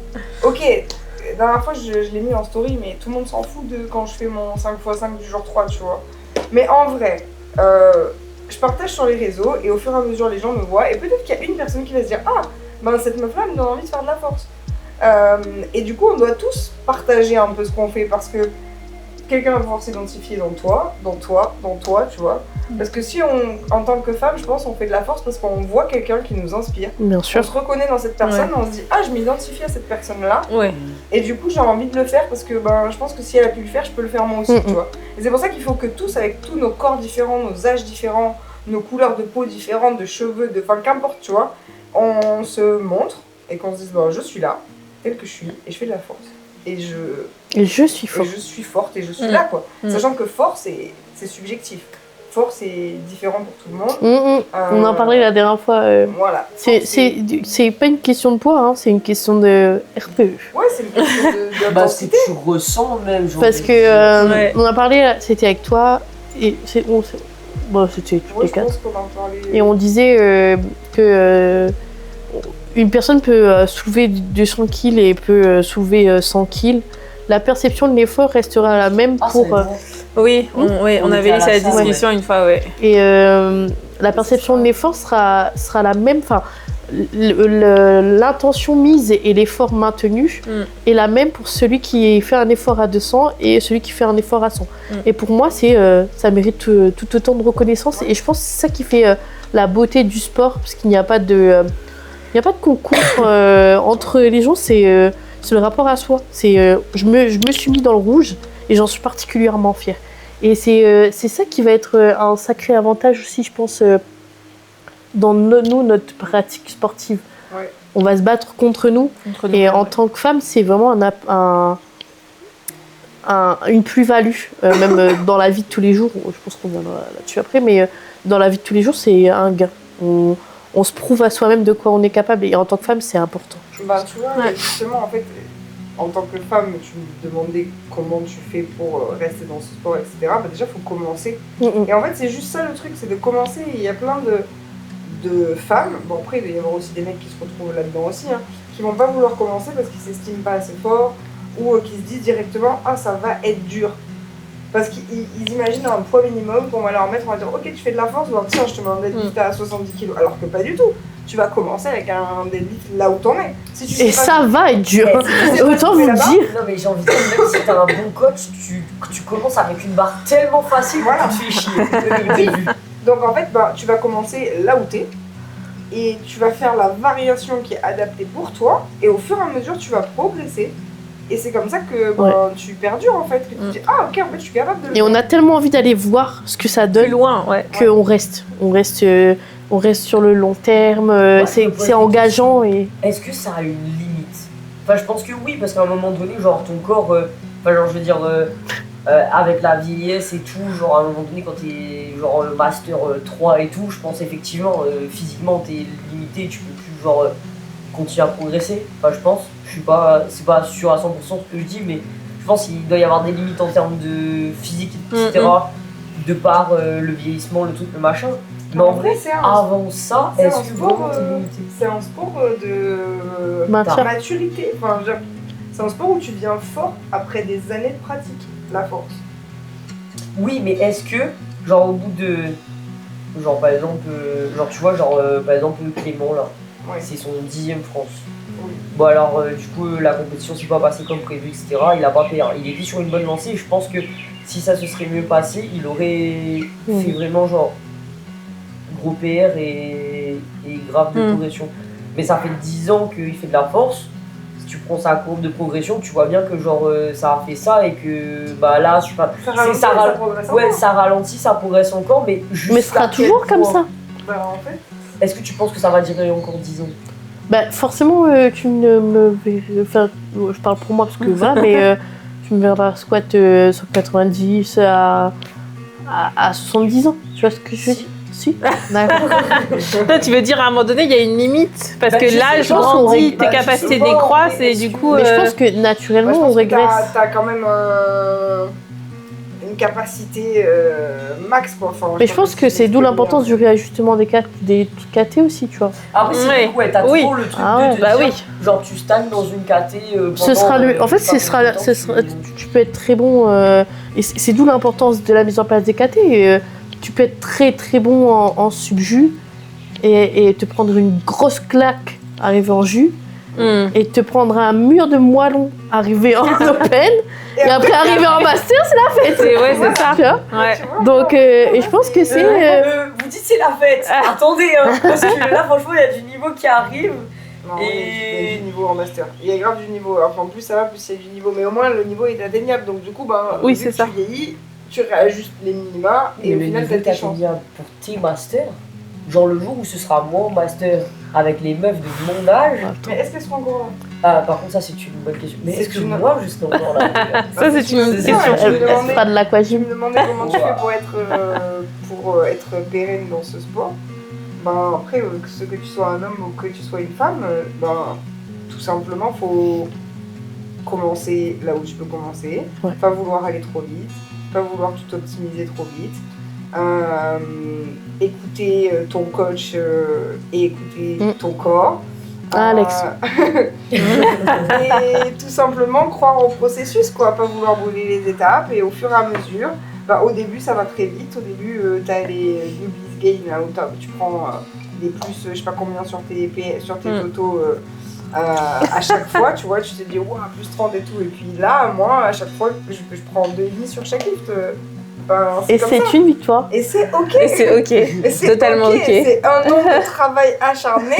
ok, la dernière fois, je l'ai mis en story, mais tout le monde s'en fout de quand je fais mon 5x5 du genre 3, tu vois. Mais en vrai, je partage sur les réseaux et au fur et à mesure, les gens me voient et peut-être qu'il y a une personne qui va se dire « Ah, cette meuf-là, elle me donne envie de faire de la force. » Et du coup, on doit tous partager un peu ce qu'on fait parce que quelqu'un va pouvoir s'identifier dans toi, tu vois. Parce que si en tant que femme, je pense, on fait de la force parce qu'on voit quelqu'un qui nous inspire. Bien On sûr. se reconnaît dans cette personne, on se dit « Ah, je m'identifie à cette personne-là. » Ouais. Et du coup, j'ai envie de le faire parce que je pense que si elle a pu le faire, je peux le faire moi aussi, tu vois. Et c'est pour ça qu'il faut que tous, avec tous nos corps différents, nos âges différents, nos couleurs de peau différentes, de cheveux, qu'importe, tu vois, on se montre et qu'on se dise je suis là, tel que je suis, et je fais de la force. Et je suis forte. Et je suis forte et je suis là, quoi. Sachant que force, c'est subjectif. Force est différent pour tout le monde. On en parlait la dernière fois. Voilà. C'est pas une question de poids, hein, c'est une question de RPE. Ouais, c'est une question d'intensité. Ce que tu ressens même. Genre, parce que on a parlé, c'était avec toi, et c'était toutes les je quatre. pense qu'on en parlait. Et on disait que une personne peut soulever 200 kg et peut soulever 100 kg. La perception de l'effort restera la même pour... Oui, on avait eu cette discussion une fois, ouais. Et la perception de l'effort sera la même, enfin, l'intention mise et l'effort maintenu est la même pour celui qui fait un effort à 200 et celui qui fait un effort à 100. Et pour moi, ça mérite tout autant de reconnaissance et je pense que c'est ça qui fait la beauté du sport, parce qu'il n'y a pas de... Il n'y a pas de concours entre les gens, c'est le rapport à soi. Je me suis mis dans le rouge et j'en suis particulièrement fière. Et c'est ça qui va être un sacré avantage aussi, je pense, dans notre pratique sportive. Ouais. On va se battre contre nous, et en tant que femme, c'est vraiment une plus-value, même dans la vie de tous les jours. Je pense qu'on viendra là-dessus après, mais dans la vie de tous les jours, c'est un gain. On se prouve à soi-même de quoi on est capable, et en tant que femme, c'est important. Bah, tu vois, justement, en fait, en tant que femme, tu me demandais comment tu fais pour rester dans ce sport, etc. Bah, déjà, il faut commencer. Et en fait, c'est juste ça le truc, c'est de commencer. Il y a plein de femmes, bon après, il va y avoir aussi des mecs qui se retrouvent là-dedans aussi, hein, qui vont pas vouloir commencer parce qu'ils s'estiment pas assez forts ou qui se disent directement « Ah, ça va être dur ». Parce qu'ils imaginent un poids minimum qu'on va leur mettre, on va dire ok tu fais de la force, bon, tiens je te mets un deadlift à 70 kg, alors que pas du tout. Tu vas commencer avec un deadlift là où t'en es. Si tu et ça va être dur, autant vous le dire. Non mais j'ai envie de dire, même si t'as un bon coach, tu commences avec une barre tellement facile voilà. que tu te fais chier au début. Donc en fait bah, tu vas commencer là où t'es et tu vas faire la variation qui est adaptée pour toi et au fur et à mesure tu vas progresser. Et c'est comme ça que tu perdures en fait, que tu te dis ah ok en fait je suis capable de le faire. Et on a tellement envie d'aller voir ce que ça donne plus loin, qu'on reste. On reste sur le long terme, c'est engageant. Et... Est-ce que ça a une limite? Enfin je pense que oui, parce qu'à un moment donné, genre ton corps, genre je veux dire, avec la vieillesse et tout, genre à un moment donné quand t'es genre master 3 et tout, je pense effectivement physiquement t'es limité, tu peux plus genre continuer à progresser, enfin je pense. C'est pas sûr à 100% ce que je dis, mais je pense qu'il doit y avoir des limites en termes de physique, etc. De par le vieillissement, le truc, le machin. Mais en vrai, avant ça, est-ce que vraiment t'es limité? C'est un sport de maturité. Enfin, c'est un sport où tu deviens fort après des années de pratique, la force. Oui, mais est-ce que, genre au bout de... Genre par exemple, genre tu vois, genre par exemple Clément là, c'est son 10e France. Bon alors du coup la compétition s'est pas passée comme prévu, etc. Il a pas fait, il était sur une bonne lancée et je pense que si ça se serait mieux passé, il aurait fait vraiment genre gros PR et grave de progression. Mais ça fait 10 ans qu'il fait de la force. Si tu prends sa courbe de progression, tu vois bien que genre ça a fait ça et que bah là ça ralentit, ça progresse encore, mais ce sera toujours comme ça. Bah, en fait, est-ce que tu penses que ça va durer encore 10 ans? Bah, forcément, tu ne me verras. Enfin, je parle pour moi parce que voilà, mais tu me verras squat sur 90 à 70 ans. Tu vois ce que je veux dire? Si. D'accord. Tu veux dire à un moment donné, il y a une limite? Parce que l'âge grandit, tes capacités décroissent et du coup. Mais je pense que naturellement, on régresse. T'as quand même une capacité max quoi. Enfin, mais je pense que c'est d'où l'importance du réajustement des KT aussi, tu vois. Après, c'est t'as toujours le truc de te dire, genre tu stagnes dans une KT. Ce sera en fait, tu peux être très bon. Et c'est d'où l'importance de la mise en place des KT. Tu peux être très très bon en subjus et te prendre une grosse claque arriver en jus et te prendre un mur de moellon arriver en open et après arriver en master, c'est la fête. C'est ça. Tu vois donc et je pense que c'est vous dites c'est la fête. Attendez parce que là franchement il y a du niveau qui arrive. Non, il y a du niveau en master. Il y a grave du niveau. Enfin, plus ça va, plus il y a du niveau. Mais au moins le niveau est atteignable. Donc du coup, vu que tu vieillis, tu réajustes les minima et au final t'as tes chances. Pour tes masters, genre le jour où ce sera mon master avec les meufs de mon âge. Mais est-ce qu'elles seront encore là? Ah, par contre ça c'est une bonne question. Mais est-ce que moi je serai encore là? Ça c'est une question. C'est pas de l'aquagym. Je me demandais comment tu fais pour être pérenne dans ce sport. Après, que tu sois un homme ou que tu sois une femme, tout simplement faut commencer là où tu peux commencer, pas vouloir aller trop vite, pas vouloir tout optimiser trop vite, écouter ton coach et écouter ton corps. Alex. Et tout simplement croire au processus, quoi, pas vouloir brûler les étapes et au fur et à mesure, au début ça va très vite, au début t'as les newbies gain là, où tu prends des plus, je sais pas combien sur tes totaux à chaque fois, tu vois, tu te dis ouah, plus 30 et tout, et puis là, moi, à chaque fois, je prends 2,5 sur chaque lift. Et c'est une victoire. Et c'est ok. Et c'est ok. Et c'est totalement ok. C'est un an de travail acharné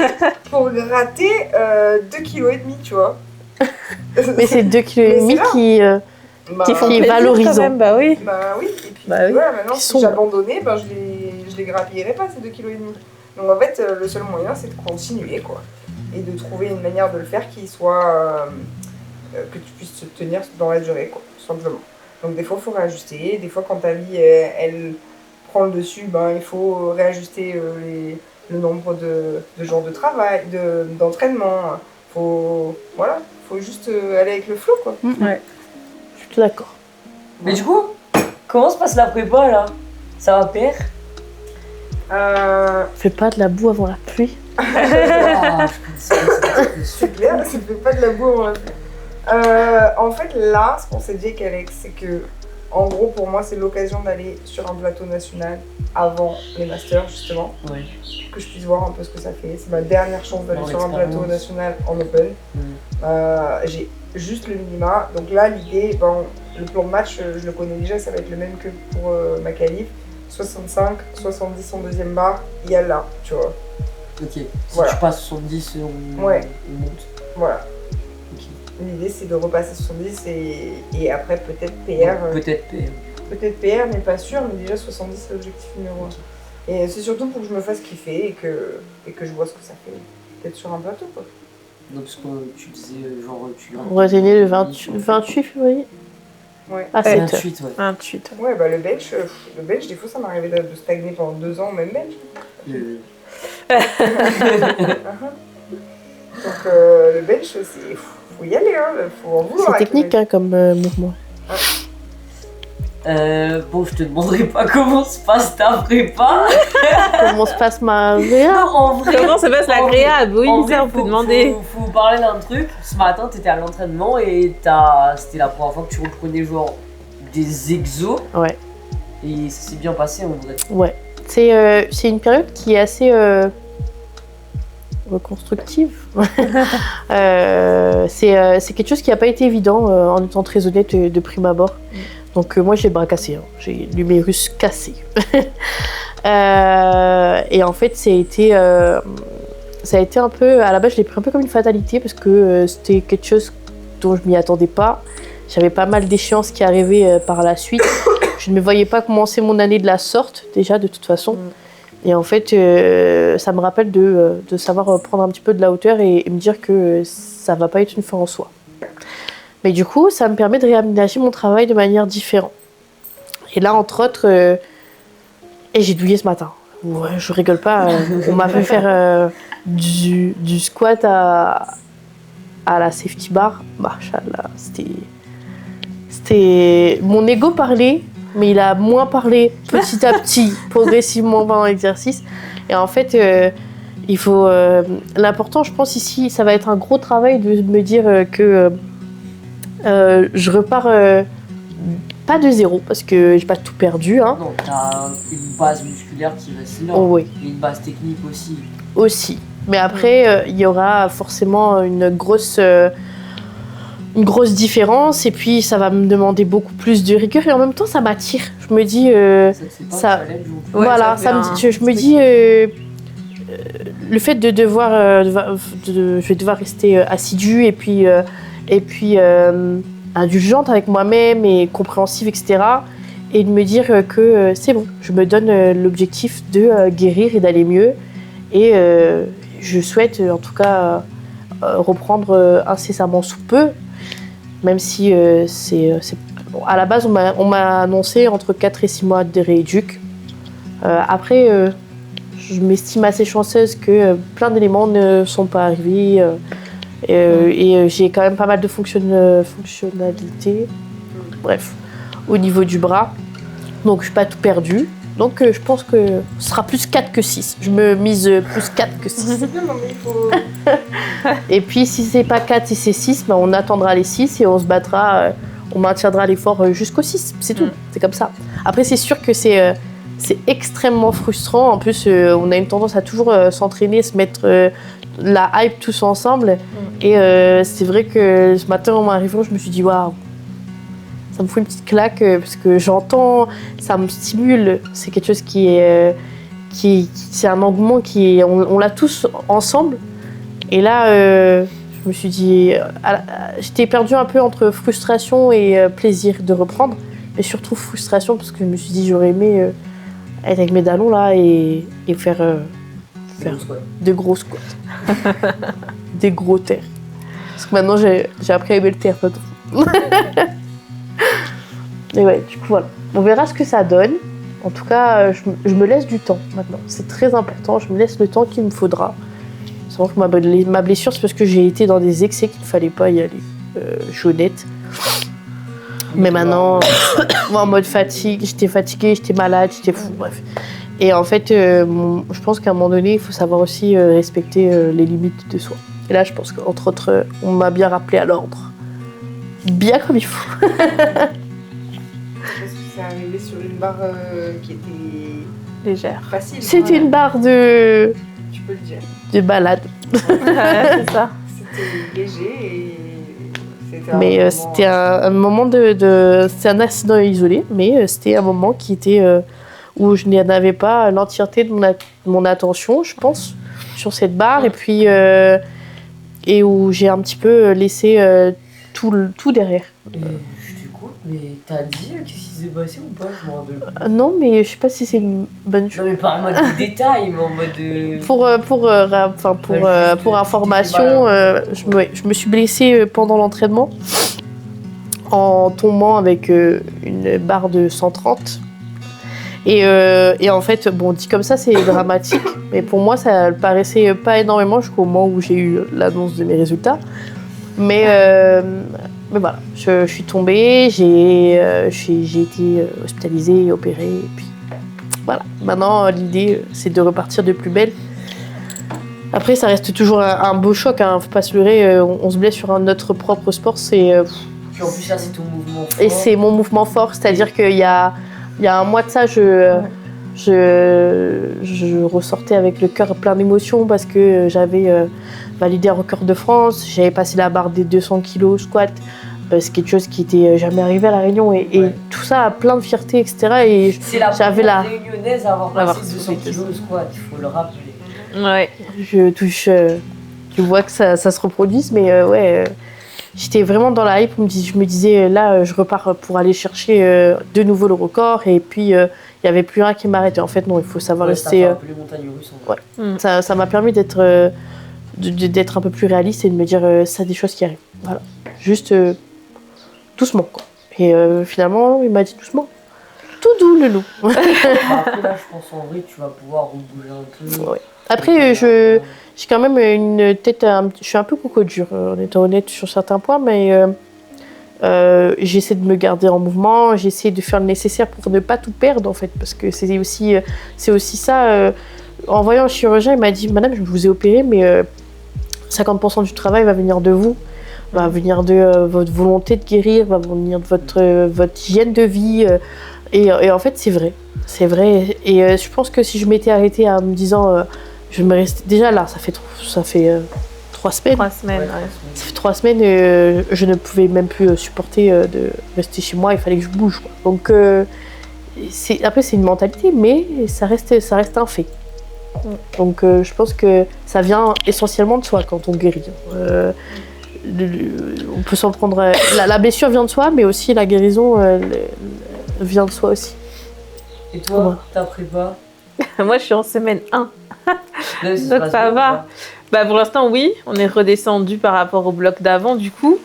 pour gratter 2,5 kg, tu vois. Mais c'est 2,5 kg qui... Bah, Qui font Qui est plaisir valorisant. quand même, bah oui. Bah oui, et puis Bah oui. voilà, maintenant Qui si sont- j'abandonnais, ben, je les grappillerais pas ces 2,5 kg. Donc en fait, le seul moyen c'est de continuer quoi. Et de trouver une manière de le faire qui soit. Que tu puisses te tenir dans la durée quoi, tout simplement. Donc des fois il faut réajuster, des fois quand ta vie elle prend le dessus, ben, il faut réajuster le nombre de jours de travail, d'entraînement. Voilà, faut juste aller avec le flow quoi. Ouais. Je suis tout d'accord. Mais du coup, comment se passe la prépa là? Ça va père? Fais pas de la boue avant la pluie. Ah, je connaissais C'est clair, ça ne fait pas de la boue avant la pluie. En fait, là, ce qu'on s'est dit avec Alex, c'est que, en gros, pour moi, c'est l'occasion d'aller sur un plateau national avant les masters, justement, ça. Ouais. que je puisse voir un peu ce que ça fait. C'est ma dernière chance d'aller Avoir sur un l'expérience. plateau national en open. J'ai juste le minima. Donc là, l'idée, bon, le plan de match, je le connais déjà, ça va être le même que pour ma qualif. 65, 70 en deuxième barre, il y a là, tu vois. Ok. Si Voilà. tu passes 70, on Ouais. on monte. Voilà. Ok. L'idée, c'est de repasser 70 et après peut-être PR. Peut-être PM. Peut-être PR, mais pas sûr, mais déjà 70 c'est l'objectif numéro 1. Et c'est surtout pour que je me fasse kiffer et que je vois ce que ça fait d'être sur un plateau quoi. Non, parce que tu disais, genre, tu On va né le 28 février. Ouais. À 7 heures. 28, ouais. 28. Ouais, bah le bench, des fois ça m'arrivait de stagner pendant 2 ans, même bench. Donc le bench, c'est faut y aller, hein, faut en vouloir. C'est avec technique le hein, comme mouvement. Bon, je te demanderai pas comment se passe ta prépa. Comment se passe ma VA? Non, en vrai. Comment ça passe l'agréable? Oui, En vrai, ça, on peut demander. Faut parler d'un truc. Ce matin, t'étais à l'entraînement et c'était la première fois que tu reprenais genre des exos. Ouais. Et ça s'est bien passé en vrai. Ouais. C'est une période qui est assez reconstructive. C'est quelque chose qui n'a pas été évident, en étant très honnête de prime abord. Donc moi j'ai le bras cassé, hein. J'ai l'humérus cassé. Et en fait ça a été un peu, à la base je l'ai pris un peu comme une fatalité parce que c'était quelque chose dont je m'y attendais pas. J'avais pas mal d'échéances qui arrivaient par la suite. Je ne me voyais pas commencer mon année de la sorte déjà de toute façon. Et en fait ça me rappelle de savoir prendre un petit peu de la hauteur et me dire que ça va pas être une fin en soi. Mais du coup, ça me permet de réaménager mon travail de manière différente. Et là, entre autres, et j'ai douillé ce matin. Ouais, je rigole pas. On m'a fait faire du squat à la safety bar. Machallah, c'était... Mon ego parlait, mais il a moins parlé petit à petit, progressivement pendant l'exercice. Et en fait, il faut... l'important, je pense, ici, ça va être un gros travail de me dire que... je repars pas de zéro parce que j'ai pas tout perdu. Hein. Non, t'as une base musculaire qui reste là. Oh, oui, Et une base technique aussi. aussi. Mais après, il y aura forcément une grosse différence et puis ça va me demander beaucoup plus de rigueur et en même temps ça m'attire. Je me dis, Ça te fait pas ça- un challenge ou Ouais, voilà, ça fait je me dis, le fait de devoir, je vais devoir rester assidue et puis indulgente avec moi-même et compréhensive, etc. Et de me dire que c'est bon, je me donne l'objectif de guérir et d'aller mieux. Et je souhaite en tout cas reprendre incessamment sous peu, même si bon, à la base on m'a annoncé entre 4 et 6 mois de rééduc. Après, je m'estime assez chanceuse que plein d'éléments ne sont pas arrivés. Et j'ai quand même pas mal de fonctionnalités, bref, au niveau du bras. Donc je suis pas tout perdu. Donc je pense que ce sera plus 4 que 6. Je me mise plus 4 que 6. C'est bien, non, mais il faut. Et puis si c'est pas 4 et c'est 6, ben, on attendra les 6 et on se battra, on maintiendra l'effort jusqu'au 6. C'est tout, c'est comme ça. Après c'est sûr que c'est extrêmement frustrant. En plus on a une tendance à toujours s'entraîner, se mettre la hype tous ensemble. Et c'est vrai que ce matin en m'arrivant, je me suis dit waouh, ça me fout une petite claque parce que j'entends, ça me stimule. C'est quelque chose c'est un engouement on l'a tous ensemble. Et là, Je me suis dit, j'étais perdue un peu entre frustration et plaisir de reprendre, mais surtout frustration parce que je me suis dit j'aurais aimé être avec mes talons là et faire de gros squats, des gros terres. Parce que maintenant j'ai appris à aimer le terre maintenant. Et ouais, du coup voilà, on verra ce que ça donne. En tout cas, je me laisse du temps maintenant. C'est très important, je me laisse le temps qu'il me faudra. C'est vrai que ma blessure, c'est parce que j'ai été dans des excès qu'il ne fallait pas y aller. Je suis honnête. Mais maintenant, en mode fatigue, j'étais fatiguée, j'étais malade, j'étais fou, bref. Et en fait, je pense qu'à un moment donné, il faut savoir aussi respecter les limites de soi. Et là, je pense qu'entre autres, on m'a bien rappelé à l'ordre. Bien comme il faut. C'est arrivé sur une barre qui était Légère. facile. C'était une barre de Tu peux le dire. balade. Ouais, c'est ça. C'était léger et c'était Mais c'était un moment c'était un accident isolé, mais c'était un moment qui était où je n'avais pas l'entièreté de mon attention, je pense, sur cette barre, et puis et où j'ai un petit peu laissé tout derrière. Et je t'écoute, mais t'as dit qu'est-ce qui s'est passé ou pas? Je m'en rappelle plus. Non, mais je sais pas si c'est une bonne Non, chose. mais pas en mode de détail, mais en mode. Pour information, je me suis blessée pendant l'entraînement en tombant avec une barre de 130. Et en fait, bon, dit comme ça, c'est dramatique. Mais pour moi, ça ne paraissait pas énormément jusqu'au moment où j'ai eu l'annonce de mes résultats. Mais voilà, je suis tombée, j'ai été hospitalisée, opérée. Et puis voilà, maintenant, l'idée, c'est de repartir de plus belle. Après, ça reste toujours un beau choc, hein, faut pas se leurrer. On se blesse sur notre propre sport. Puis en plus, là, c'est ton mouvement fort. Et c'est mon mouvement fort, c'est-à-dire qu'il y a un mois de ça, je ressortais avec le cœur plein d'émotions parce que j'avais validé un record de France, j'avais passé la barre des 200 kilos squat, c'est quelque chose qui n'était jamais arrivé à La Réunion et tout ça a plein de fierté, etc. Et c'est la j'avais première réunionnaise à avoir passé 200 soulevé kilos squat, il faut le rappeler. Ouais. je touche, tu vois que ça se reproduise, mais j'étais vraiment dans la hype. Je me disais, là, je repars pour aller chercher de nouveau le record. Et puis, il n'y avait plus rien qui m'arrêtait. En fait, non, il faut savoir rester... un peu les montagnes russes. Ouais. Ça m'a permis d'être un peu plus réaliste et de me dire, ça a des choses qui arrivent. Voilà. Juste doucement, quoi. Et finalement, il m'a dit doucement. Tout doux, le loup. Après, là, je pense en vrai, tu vas pouvoir rebouger un peu. Ouais. Après, j'ai quand même une tête... je suis un peu coco dur, en étant honnête sur certains points, mais j'essaie de me garder en mouvement, j'essaie de faire le nécessaire pour ne pas tout perdre, en fait, parce que c'est aussi ça. En voyant le chirurgien, il m'a dit « Madame, je vous ai opéré, mais 50% du travail va venir de vous, va venir de votre volonté de guérir, va venir de votre hygiène de vie. Et en fait, c'est vrai. C'est vrai. Et je pense que si je m'étais arrêtée en me disant... je me restais déjà là, ça fait 3 semaines. 3 semaines, ouais. Ça fait 3 semaines, je ne pouvais même plus supporter de rester chez moi, il fallait que je bouge, quoi. Donc, après, c'est une mentalité, mais ça reste un fait. Donc, je pense que ça vient essentiellement de soi quand on guérit. On peut s'en prendre... La blessure vient de soi, mais aussi la guérison vient de soi aussi. Et toi, ta prépa? Moi, je suis en semaine 1. Là, Donc ça va. Bah, pour l'instant, oui. On est redescendu par rapport au bloc d'avant, du coup.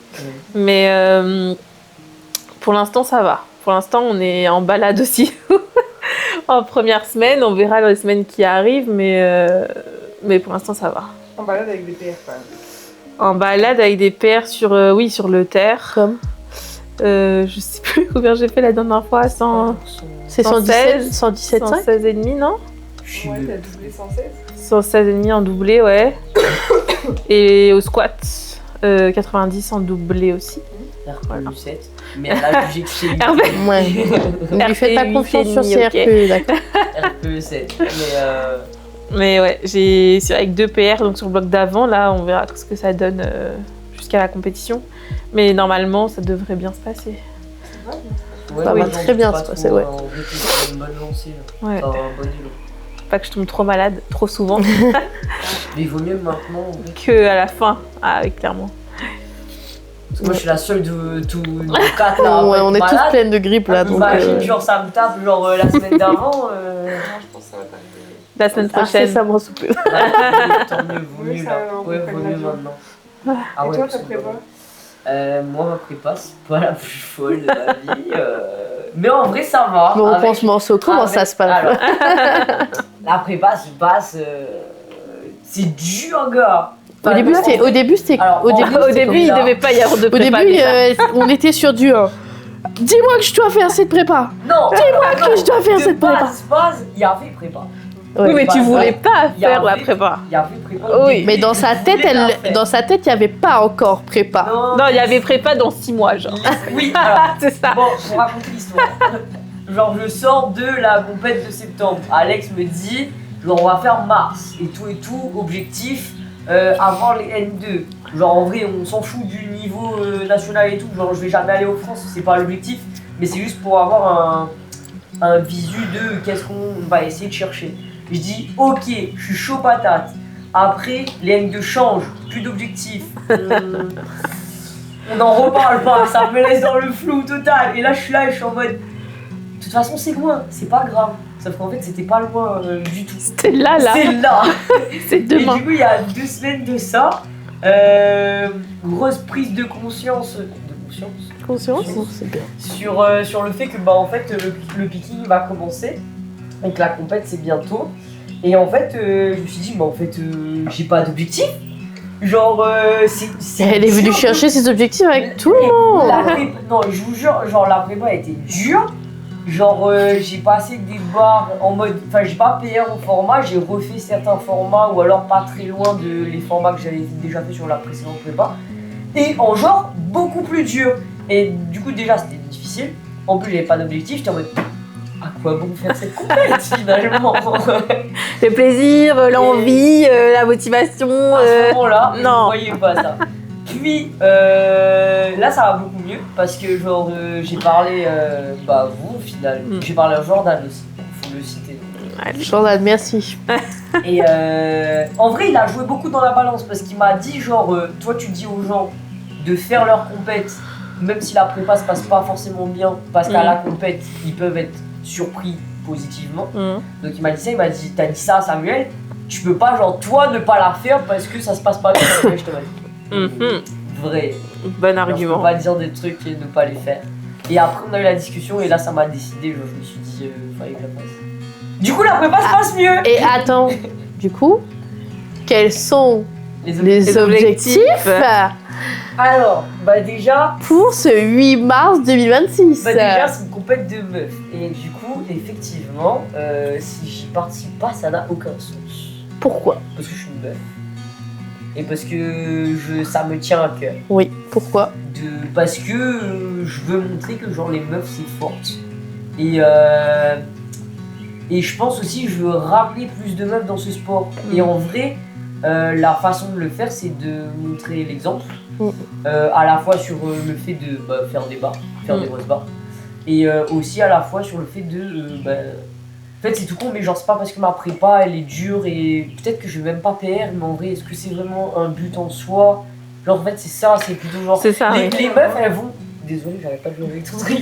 Mais pour l'instant, ça va. Pour l'instant, on est en balade aussi. En première semaine, on verra dans les semaines qui arrivent, mais pour l'instant, ça va. En balade avec des PR, quand même. En balade avec des PR sur le terre. Comme je sais plus combien j'ai fait la dernière fois. c'est 117, 117,5 116,5, non? Ouais, t'as doublé 116. 116,5 en doublé, ouais. Et au squat, 90 en doublé aussi. RPE 7. Mais elle a jugé que c'est lui. Ouais. Ne lui faites pas confiance sur ces RPE, d'accord. RPE 7. Mais ouais, c'est avec 2 PR, donc sur le bloc d'avant, là, on verra ce que ça donne jusqu'à la compétition. Mais normalement, ça devrait bien se passer. Ouais, ça va très bien se passer, ouais. En vrai, c'est une bonne lancée. Là. Ouais. T'as un bon élan. Pas que je tombe trop malade, trop souvent, Mais il vaut mieux maintenant. que à la fin. Ah oui, clairement. Parce que moi, je suis la seule de tous les 4 là. à Ouais, être on est tous malade. pleines de grippe là. Donc, Imagine, genre, ça me tape, genre, la semaine d'avant. Je pense que ça va pas arriver. La semaine ah, c'est prochaine. ça, moi, souple. Tant mieux, vaut Oui, mieux ça, là. on Ouais, prenne vaut mieux l'avion. maintenant. Ah Et ouais, toi, parce ta que- prépa Moi, ma prépa, c'est pas la plus folle de la vie. Mais en vrai, ça va. Mais on Avec- pense morceau, comment ça avec- se passe alors, la prépa se passe. C'est dur, gars. Au début, c'était. Alors, Au en début, vrai, Au c'était début, il bizarre. devait pas y avoir de Au prépa début, déjà. on était sur du. Dis-moi que je dois faire cette prépa. Non, Que je dois faire cette prépa. base, il y avait prépa. Ouais. Oui, mais tu bah, voulais ouais. pas Il y faire la avait- prépa. Il y avait prépa. Oui, au début, Mais dans et sa je tête, voulais la faire. dans sa tête, il n'y avait pas encore prépa. Non, il y avait prépa dans 6 mois, genre. Oui, alors. C'est ça. Bon, pour raconter l'histoire. Genre, je sors de la compète de septembre. Alex me dit, genre, on va faire mars et tout, objectif, avoir les N2. Genre, en vrai, on s'en fout du niveau national et tout. Genre, je vais jamais aller aux France, c'est pas l'objectif, mais c'est juste pour avoir un visu de qu'est-ce qu'on va essayer de chercher. Je dis, ok, je suis chaud patate. Après, les N2 changent, plus d'objectif. On n'en reparle pas, ça me laisse dans le flou total. Et là, je suis là et je suis en mode. De toute façon, c'est loin, c'est pas grave. Sauf qu'en fait, c'était pas loin du tout. C'était là. C'est là. C'est Et demain. du coup, il y a 2 semaines de ça, grosse prise de conscience. Conscience, c'est bien. Sur le fait que bah en fait le picking va commencer, donc la compète c'est bientôt, et en fait je me suis dit bah en fait j'ai pas d'objectif, genre c'est Elle est venue dur. chercher ses objectifs avec tout le Et monde. la prépa- non je vous jure, genre la prépa était dure, genre j'ai passé des barres en mode, enfin j'ai pas PR au format, j'ai refait certains formats ou alors pas très loin de les formats que j'avais déjà fait sur la précédente prépa, et en genre beaucoup plus dur. Et du coup déjà c'était difficile, en plus j'avais pas d'objectif, j'étais en mode à quoi bon faire cette compète finalement. Le plaisir, l'envie, la motivation. À ce moment-là, je non. ne voyais pas ça. Puis là ça va beaucoup mieux parce que genre j'ai parlé, bah vous au final, j'ai parlé à Jordan aussi, faut le citer. Jordan, merci. Et en vrai il a joué beaucoup dans la balance parce qu'il m'a dit genre toi tu dis aux gens de faire leur compète même si la prépa se passe pas forcément bien parce qu'à la compète ils peuvent être surpris positivement. Donc il m'a dit ça, il m'a dit t'as dit ça à Samuel, tu peux pas genre toi ne pas la faire parce que ça se passe pas bien. Je te dis vrai. Bon Alors, je argument. peux pas dire des trucs et ne pas les faire. Et après on a eu la discussion et là ça m'a décidé, genre, je me suis dit fallait que je la fasse. Du coup la prépa se passe mieux. Et attends, du coup, quels sont les Les objectifs Alors, bah déjà, pour ce 8 mars 2026 bah déjà c'est une compète de meufs. Et du coup, effectivement, si j'y participe pas, ça n'a aucun sens. Pourquoi? Parce que je suis une meuf. Et parce que ça me tient à cœur. Oui, pourquoi? Parce que je veux montrer que genre les meufs c'est forte. Et je pense aussi que je veux rappeler plus de meufs dans ce sport. Et en vrai, la façon de le faire c'est de montrer l'exemple. À la fois sur le fait de faire des barres, faire des grosses barres. Et aussi à la fois sur le fait de... en fait c'est tout con mais genre c'est pas parce que ma prépa elle est dure et peut-être que je vais même pas PR mais en vrai est-ce que c'est vraiment un but en soi? Genre en fait c'est ça, c'est plutôt genre... C'est ça, oui. Les meufs elles vont... Désolé j'arrête pas de jouer avec ton truc.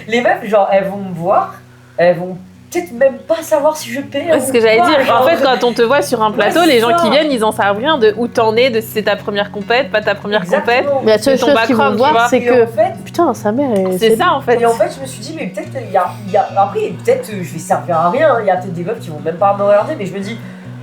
Les meufs genre elles vont me voir, elles vont peut-être même pas savoir si je PR. C'est ce que ou j'allais pas, dire. genre. En fait, quand on te voit sur un plateau, Ouais, les c'est gens ça. qui viennent, ils en savent rien de où t'en es, de si c'est ta première compète, pas ta première compète. Exactement. Mais la seule ton chose qu'ils vont background, tu vois. voir, c'est Et que. en fait, Putain, sa mère est. C'est ça en fait. et en fait, je me suis dit, mais peut-être qu'il y a. Après, peut-être je vais servir à rien. Il y a peut-être des meufs qui vont même pas me regarder, mais je me dis,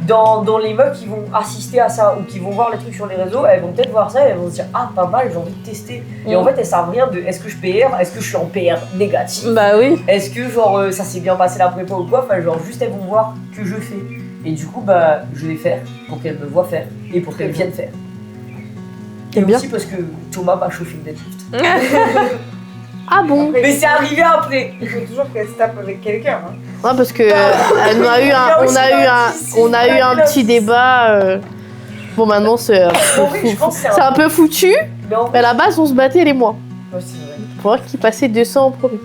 dans les meufs qui vont assister à ça ou qui vont voir les trucs sur les réseaux, elles vont peut-être voir ça et elles vont se dire, ah, pas mal, j'ai envie de tester. Et en fait, elles savent rien de est-ce que je PR, est-ce que je suis en PR négatif, Bah oui. est-ce que genre ça s'est bien passé la prépa ou quoi, enfin, genre juste elles vont voir que je fais. Et du coup, bah, je vais faire pour qu'elles me voient faire et pour qu'elles viennent faire. Et C'est bien. aussi parce que Thomas m'a chauffé une deadlift. Ah bon? Mais c'est arrivé après. Il faut toujours qu'elle se tape avec quelqu'un. Hein. Ouais, parce que on a eu un petit débat. Bon, maintenant c'est En vrai, je pense que c'est un peu foutu, Mais en mais à la base on se battait les mois. Ouais, c'est vrai. Pour voir qui passait 200 en premier.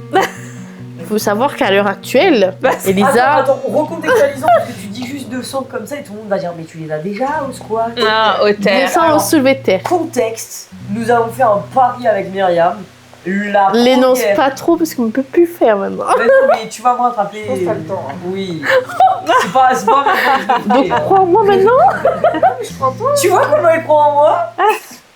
Il faut savoir qu'à l'heure actuelle, Elisa. Attends, recontextualisons parce que tu dis 200 comme ça et tout le monde va dire mais tu les as déjà au squat? Ah, au terre. 200 au Alors, soulevé de terre. Contexte, nous avons fait un pari avec Myriam. La L'énonce première- pas trop parce qu'on ne peut plus faire maintenant. Mais non, mais tu vas me rattraper. Je pense que t'as le temps. Hein. Oui. C'est pas maintenant que je le Donc fais, hein. crois-moi maintenant. Je crois pas. Tu vois comment il croit en moi?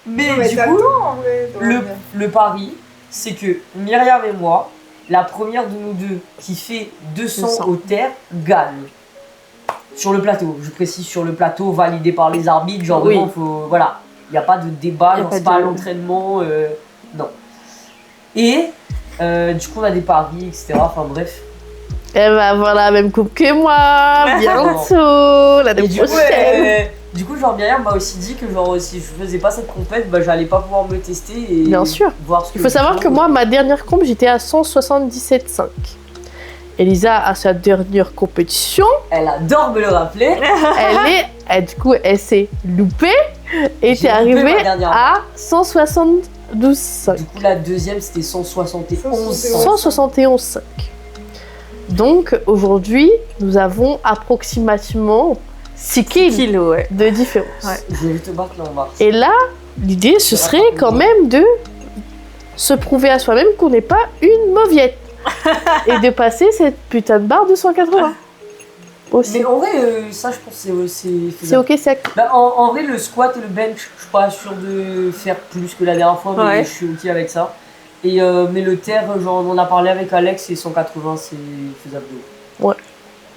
Mais, Mais du t'as coup, le temps en vrai. de revenir. le pari, c'est que Myriam et moi, la première de nous deux qui fait 200 200. au terre, gagne. Sur le plateau, je précise sur le plateau, validé par les arbitres, genre Oui. vraiment, faut, voilà, il n'y a pas de débat, Y a genre, pas c'est pas de- l'entraînement, non. Et du coup on a des paris, etc. Enfin bref. Elle va avoir la même coupe que moi. Bientôt. Et L'année du coup, prochaine. genre Myriam m'a aussi dit que genre si je faisais pas cette compète, bah j'allais pas pouvoir me tester et Bien sûr. voir ce que Il faut savoir que moi, ma dernière comp, j'étais à 177,5. Elisa, à sa dernière compétition, elle adore me le rappeler. du coup, elle s'est loupée et J'ai t'es loupé ma arrivée dernière à 172,5. Du coup la deuxième c'était 171. 171,5. Donc aujourd'hui, nous avons approximativement 6 kilos Kilo, ouais. de différence. Ouais. Je vais te battre là en mars. Et là, l'idée, ce serait quand même de se prouver à soi-même qu'on n'est pas une mauviette. Et de passer cette putain de barre de 180. Aussi. Mais en vrai, ça je pense que c'est C'est ok, c'est Bah, en vrai, le squat et le bench, je suis pas sûr de faire plus que la dernière fois, mais Ouais. je suis ok avec ça. Et, mais le terre, genre, on en a parlé avec Alex, et 180, c'est faisable. Moi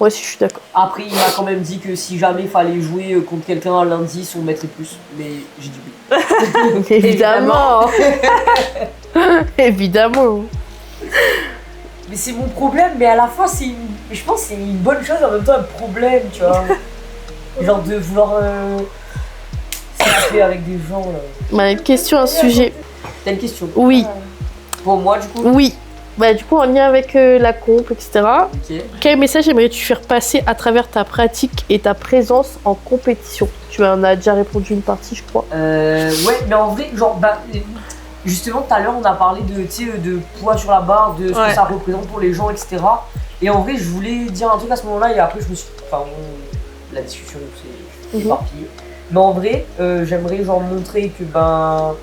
aussi, je suis d'accord. Après, il m'a quand même dit que si jamais il fallait jouer contre quelqu'un à lundi, on mettrait plus. Mais j'ai dit oui. Évidemment. Évidemment. Mais c'est mon problème, mais à la fois, je pense que c'est une bonne chose, en même temps un problème, tu vois. Genre de vouloir s'occuper avec des gens. Là. Ma question, un sujet. T'as une question? Oui, Pour moi, du coup. oui. Bah, du coup, en lien avec la comp, etc. Ok. Quel message aimerais-tu faire passer à travers ta pratique et ta présence en compétition? Tu en as déjà répondu une partie, je crois. Ouais, mais en vrai, genre, bah, justement, tout à l'heure, on a parlé de, tu sais, de poids sur la barre, de ce que Ouais. ça représente pour les gens, etc. Et en vrai, je voulais dire un truc à ce moment-là, et après, je me suis. Enfin, la discussion s'est Mhm. éparpillée. Mais en vrai, j'aimerais, genre, montrer que, ben.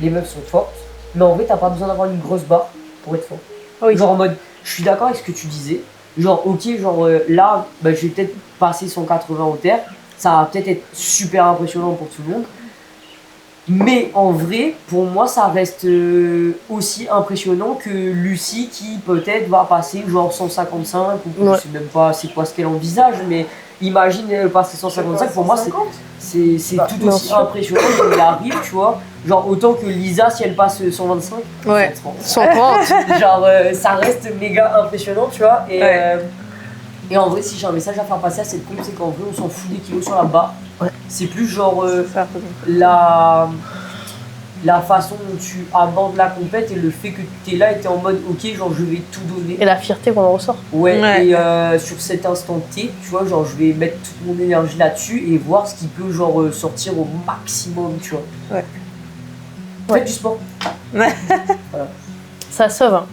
Les meufs sont fortes. Mais en vrai, t'as pas besoin d'avoir une grosse barre pour être fort. Oui. Genre, en mode, je suis d'accord avec ce que tu disais. Genre, ok, genre, là, bah, je vais peut-être passer 180 au terre. Ça va peut-être être super impressionnant pour tout le monde. Mais en vrai, pour moi, ça reste aussi impressionnant que Lucie qui peut-être va passer genre 155 ou Ouais. je sais même pas c'est quoi ce qu'elle envisage, mais imagine elle passer 155, pour moi c'est Bah, tout bien aussi sûr. impressionnant quand elle arrive, tu vois. Genre autant que Lisa si elle passe 125. Ouais. 130. 130. Genre ça reste méga impressionnant, tu vois. Ouais. Et en vrai, si j'ai un message à faire passer à cette compte, c'est qu'en vrai, on s'en fout des kilos sur la barre. Ouais. C'est plus genre Ça, la façon dont tu abordes la compète et le fait que tu es là et tu es en mode ok, genre je vais tout donner. Et la fierté qu'on en ressort. Ouais, Ouais. et sur cet instant T, tu vois, genre je vais mettre toute mon énergie là-dessus et voir ce qui peut genre sortir au maximum, tu vois. Ouais. Ouais. Faites du sport. Ça sauve. Hein.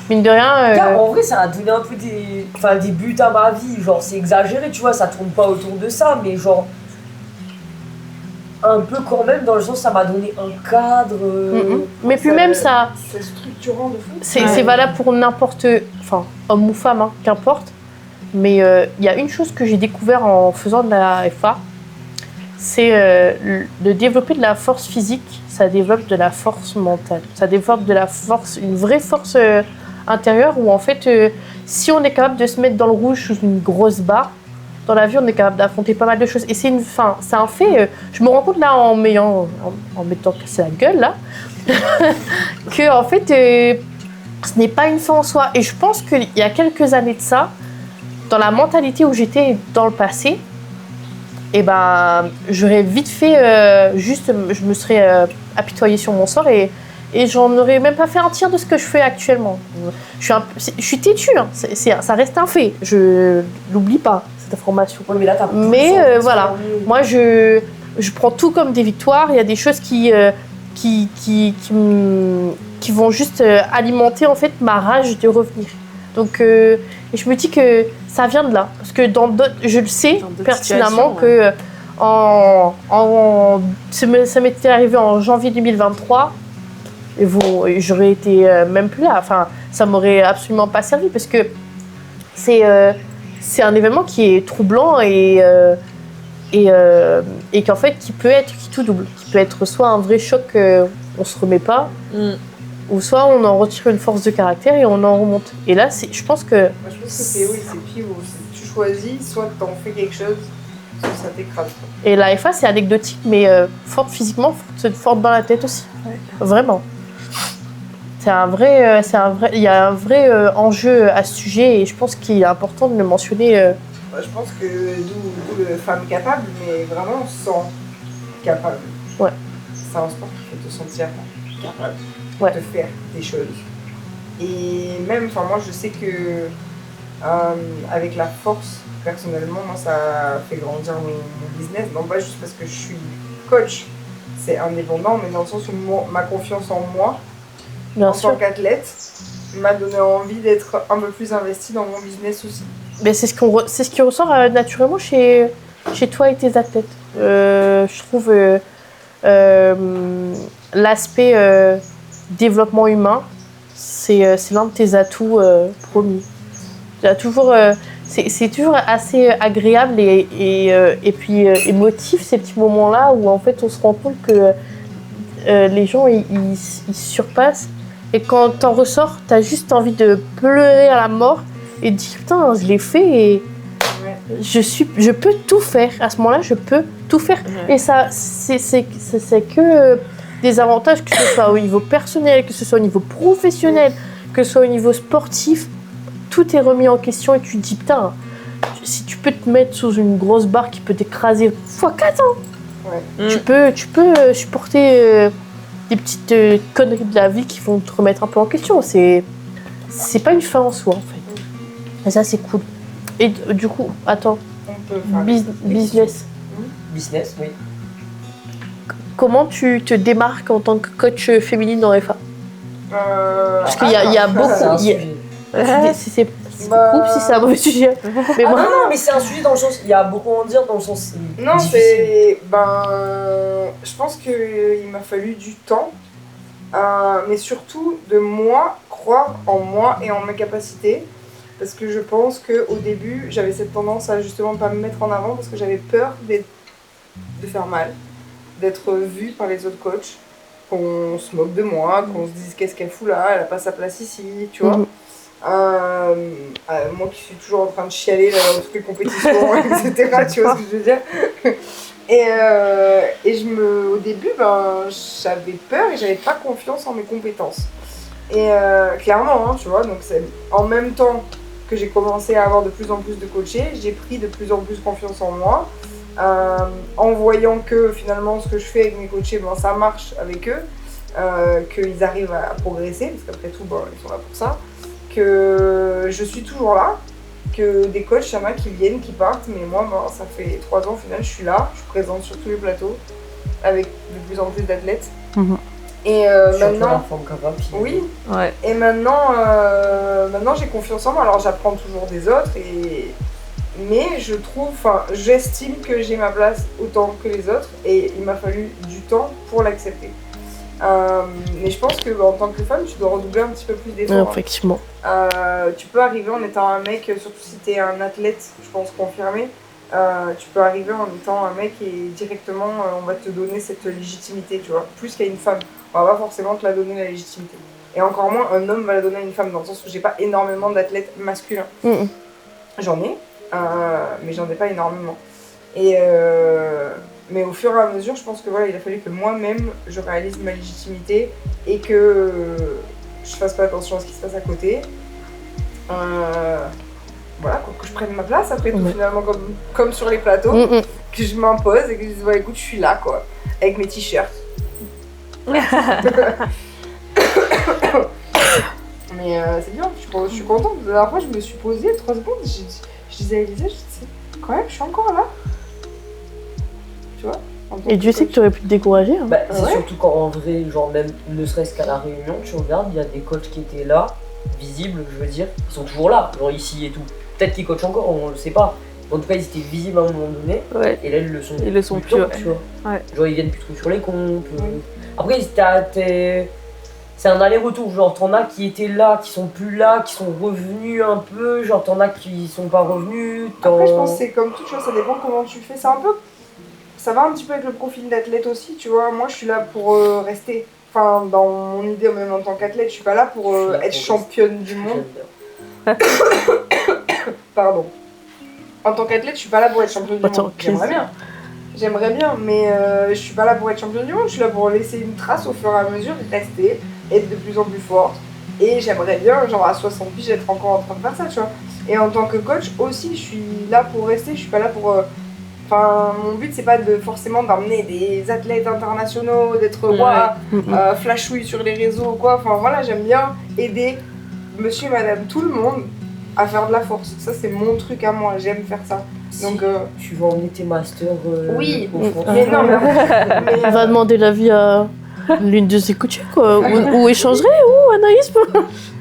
Mine de rien. Car en vrai, ça a donné un peu des buts à ma vie. Genre, c'est exagéré, tu vois, ça tourne pas autour de ça, mais genre. Un peu quand même, dans le sens, ça m'a donné un cadre. Mais puis même ça, C'est structurant de fou. c'est valable pour n'importe, enfin homme ou femme, hein, qu'importe. Mais il y a une chose que j'ai découvert en faisant de la FA, c'est de développer de la force physique, ça développe de la force mentale, ça développe de la force, une vraie force intérieure où en fait, si on est capable de se mettre dans le rouge sous une grosse barre, dans la vie, on est capable d'affronter pas mal de choses. Et c'est un fait, je me rends compte là en mettant casser la gueule là, que en fait, ce n'est pas une fin en soi. Et je pense qu'il y a quelques années de ça, dans la mentalité où j'étais dans le passé, et ben, j'aurais vite fait, je me serais apitoyée sur mon sort et j'en aurais même pas fait un tiers de ce que je fais actuellement. Je suis têtue, hein. Ça reste un fait. Je l'oublie pas, cette information. Ouais, mais là, t'as plus Mais, le sens, voilà. c'est mieux. Moi, je prends tout comme des victoires. Il y a des choses qui vont juste alimenter en fait ma rage de revenir. Donc, et je me dis que ça vient de là. Parce que je le sais Dans d'autres pertinemment situations, que ça m'était arrivé en janvier 2023. Et j'aurais été même plus là. Enfin, ça m'aurait absolument pas servi parce que c'est un événement qui est troublant et qu'en fait, qui tout double. Qui peut être soit un vrai choc, on se remet pas, ou soit on en retire une force de caractère et on en remonte. Et là, je pense que. Moi, je pense que c'est pivot. Tu choisis, soit t'en fais quelque chose, soit ça t'écrase. Et la FA, c'est anecdotique, mais forte physiquement, forte dans la tête aussi. Ouais. Vraiment. Il y a un vrai enjeu à ce sujet et je pense qu'il est important de le mentionner. Je pense que d'où le femme capable, mais vraiment sans capable. Ouais. C'est un sport qui fait te sentir capable de faire des choses. Et même, moi je sais que avec la force, personnellement, moi ça fait grandir mon business. Non pas juste parce que je suis coach, c'est indépendant, mais dans le sens où ma confiance en moi, en tant qu'athlète, m'a donné envie d'être un peu plus investie dans mon business aussi. Mais c'est ce qui ressort naturellement chez toi et tes athlètes. Je trouve l'aspect développement humain, c'est l'un de tes atouts promis. C'est toujours assez agréable et puis émotif ces petits moments-là où en fait on se rend compte que les gens ils surpassent et quand t'en ressors, t'as juste envie de pleurer à la mort et de dire putain je l'ai fait et je peux tout faire. À ce moment-là, je peux tout faire. Et ça, c'est que des avantages, que ce soit au niveau personnel, que ce soit au niveau professionnel, que ce soit au niveau sportif. Tout est remis en question et tu te dis putain, si tu peux te mettre sous une grosse barre qui peut t'écraser x4, tu peux supporter des petites conneries de la vie qui vont te remettre un peu en question. C'est pas une fin en soi en fait. Et ça c'est cool. Et du coup, attends, business. Business, oui. Comment tu te démarques en tant que coach féminine en FA? Parce qu'il y a beaucoup. C'est cool si c'est un mauvais sujet. Mais non, mais c'est un sujet dans le sens. Il y a beaucoup à en dire dans le sens. Non, difficile. Je pense qu'il m'a fallu du temps, mais surtout de moi, croire en moi et en mes capacités. Parce que je pense qu'au début, j'avais cette tendance à justement pas me mettre en avant parce que j'avais peur de faire mal, d'être vue par les autres coachs, qu'on se moque de moi, qu'on se dise qu'est-ce qu'elle fout là, elle a pas sa place ici, tu vois. Moi qui suis toujours en train de chialer là, dans toutes les compétitions, etc. Tu vois ce que je veux dire. Au début, j'avais peur et j'avais pas confiance en mes compétences. Et clairement, tu vois, donc c'est en même temps que j'ai commencé à avoir de plus en plus de coachés, j'ai pris de plus en plus confiance en moi, en voyant que finalement ce que je fais avec mes coachés, ça marche avec eux, qu'ils arrivent à progresser, parce qu'après tout, ils sont là pour ça, que je suis toujours là, que des coachs, il y en a qui viennent, qui partent, mais moi, ça fait 3 ans au final, je suis là, je suis présente sur tous les plateaux, avec de plus en plus d'athlètes. Et maintenant, oui. Ouais. Et maintenant j'ai confiance en moi. Alors j'apprends toujours des autres, mais j'estime que j'ai ma place autant que les autres, et il m'a fallu du temps pour l'accepter. Mais je pense que en tant que femme, tu dois redoubler un petit peu plus d'efforts. Effectivement. Tu peux arriver en étant un mec, surtout si t'es un athlète, je pense confirmé. Tu peux arriver en étant un mec et directement on va te donner cette légitimité, tu vois, plus qu'à une femme. On va pas forcément te la donner la légitimité. Et encore moins un homme va la donner à une femme, dans le sens où j'ai pas énormément d'athlètes masculins. J'en ai, mais j'en ai pas énormément. Mais au fur et à mesure, je pense que il a fallu que moi-même je réalise ma légitimité et que je fasse pas attention à ce qui se passe à côté. Que je prenne ma place après tout, finalement, comme sur les plateaux, que je m'impose et que je dise écoute, je suis là, quoi, avec mes t-shirts. Mais c'est bien, je suis contente. La dernière fois, je me suis posée 3 secondes, je disais à Elisa, quand même, je suis encore là. Tu vois. Et Dieu sait que tu aurais pu te décourager. C'est surtout quand en vrai, genre même ne serait-ce qu'à la réunion, tu regardes, il y a des coachs qui étaient là, visibles, je veux dire. Ils sont toujours là, genre ici et tout. Peut-être qu'ils coachent encore, on le sait pas. En tout cas, ils étaient visibles à un moment donné. Ouais. Et là, ils le sont. Ils le sont plus, tant, ouais. tu vois. Ouais. Genre, ils viennent plus trop sur les comptes. Après, c'est un aller-retour. Genre, t'en as qui étaient là, qui sont plus là, qui sont revenus un peu. Genre, t'en as qui sont pas revenus. Après, je pense que c'est comme toute chose, ça dépend comment tu fais. C'est un peu. Ça va un petit peu avec le profil d'athlète aussi, tu vois. Moi, je suis là pour rester. Enfin, dans mon idée, même en tant qu'athlète, je suis pas là pour être championne du monde. Pardon. En tant qu'athlète, je suis pas là pour être championne du monde. J'aimerais bien, mais je suis pas là pour être championne du monde. Je suis là pour laisser une trace au fur et à mesure, rester, être de plus en plus forte. Et j'aimerais bien, genre à 60 piges, être encore en train de faire ça, tu vois. Et en tant que coach aussi, je suis là pour rester. Je suis pas là pour. Enfin, mon but, c'est pas forcément d'emmener des athlètes internationaux, d'être flashouille sur les réseaux ou quoi. Enfin voilà, j'aime bien aider monsieur et madame tout le monde à faire de la force. Ça, c'est mon truc à moi, j'aime faire ça. Donc, tu vas emmener tes masters oui, au front. mais non, mais On va demander l'avis à l'une de ses coachées, quoi. Ou échangerait, ou Anaïs.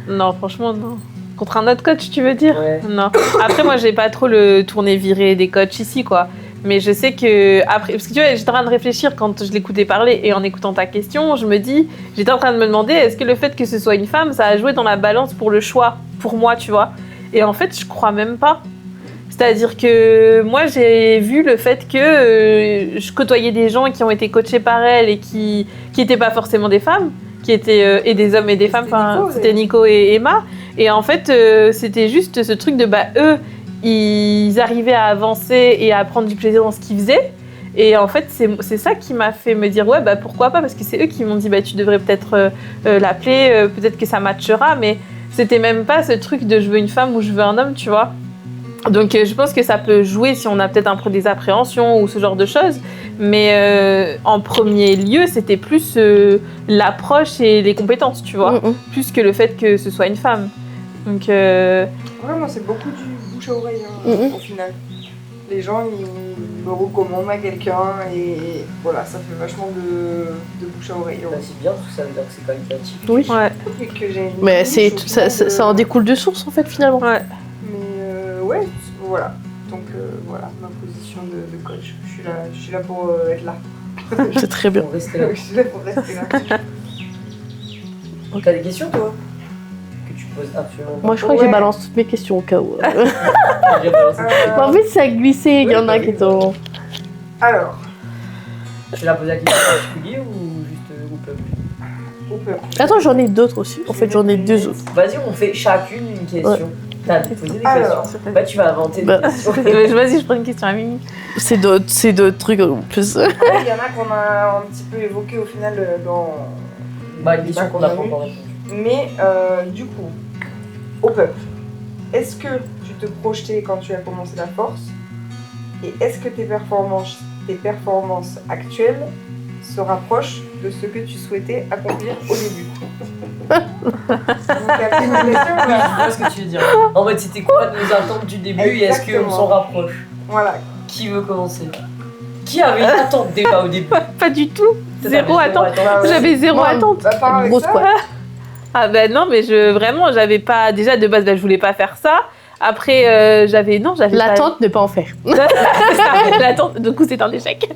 Non, franchement, non. Contre un autre coach, tu veux dire? Ouais. Non. Après, moi, j'ai pas trop le tourné viré des coachs ici, quoi. Mais je sais que après, parce que tu vois, j'étais en train de réfléchir quand je l'écoutais parler et en écoutant ta question, j'étais en train de me demander est-ce que le fait que ce soit une femme, ça a joué dans la balance pour le choix, pour moi, tu vois. Et en fait, je crois même pas. C'est-à-dire que moi, j'ai vu le fait que je côtoyais des gens qui ont été coachés par elle et qui étaient pas forcément des femmes, qui étaient et des hommes et des femmes. Enfin, c'était Nico et Emma. Et en fait, c'était juste ce truc de eux. Ils arrivaient à avancer et à prendre du plaisir dans ce qu'ils faisaient. Et en fait, c'est ça qui m'a fait me dire ouais, pourquoi pas, parce que c'est eux qui m'ont dit tu devrais peut-être l'appeler, peut-être que ça matchera, mais c'était même pas ce truc de je veux une femme ou je veux un homme, tu vois. Donc je pense que ça peut jouer si on a peut-être un peu des appréhensions ou ce genre de choses, mais en premier lieu, c'était plus l'approche et les compétences, tu vois, plus que le fait que ce soit une femme. Donc vraiment, c'est beaucoup du bouche à oreille au final. Les gens ils me recommandent à quelqu'un et voilà, ça fait vachement de bouche à oreille. Bah, c'est bien, parce que ça veut dire que c'est qualitatif. Oui. ouais. Et que j'ai une Mais niche ça en découle de source, en fait, finalement. Ouais. Mais ouais, voilà. Donc voilà, ma position de coach. Je suis là pour être là. C'est très bien. On reste là. Je suis là pour rester là. T'as des questions, toi? Que tu poses absolument pas. Moi, je crois que j'ai balancé toutes mes questions au cas où. J'ai balancé. En fait, ça a glissé, il y en a qui sont... Alors, Tu l'as posé la question en particulier ou juste au peuple? au peuple. Attends, j'en ai d'autres aussi. En fait, j'en ai deux autres. Vas-y, on fait chacune une question. Ouais. T'as posé des Alors, questions. Bah, tu vas inventer Bah. des questions. Vas-y, je prends une question à Mimi. C'est d'autres trucs en plus. Il y en a qu'on a un petit peu évoqué au final dans. Bah, une question qu'on n'a pas encore répondu. Mais du coup, au peuple, est-ce que tu te projetais quand tu as commencé la force? Et est-ce que tes performances actuelles se rapprochent de ce que tu souhaitais accomplir au début? Donc, après une question, Oui, là. je vois ce que tu veux dire. En fait, c'était quoi nos attentes du début et est-ce qu'on Exactement. s'en rapproche? Voilà. Qui veut commencer? Qui avait une attente déjà au début? Pas du tout. Zéro T'avais attente. Bah, ouais. J'avais zéro Moi, attente. Bah, par avec Grosse ça, pointe. Ah ben non, mais vraiment, j'avais pas. Déjà de base, je voulais pas faire ça. Après, j'avais L'attente, ne pas en faire. L'attente, du coup, c'est un échec.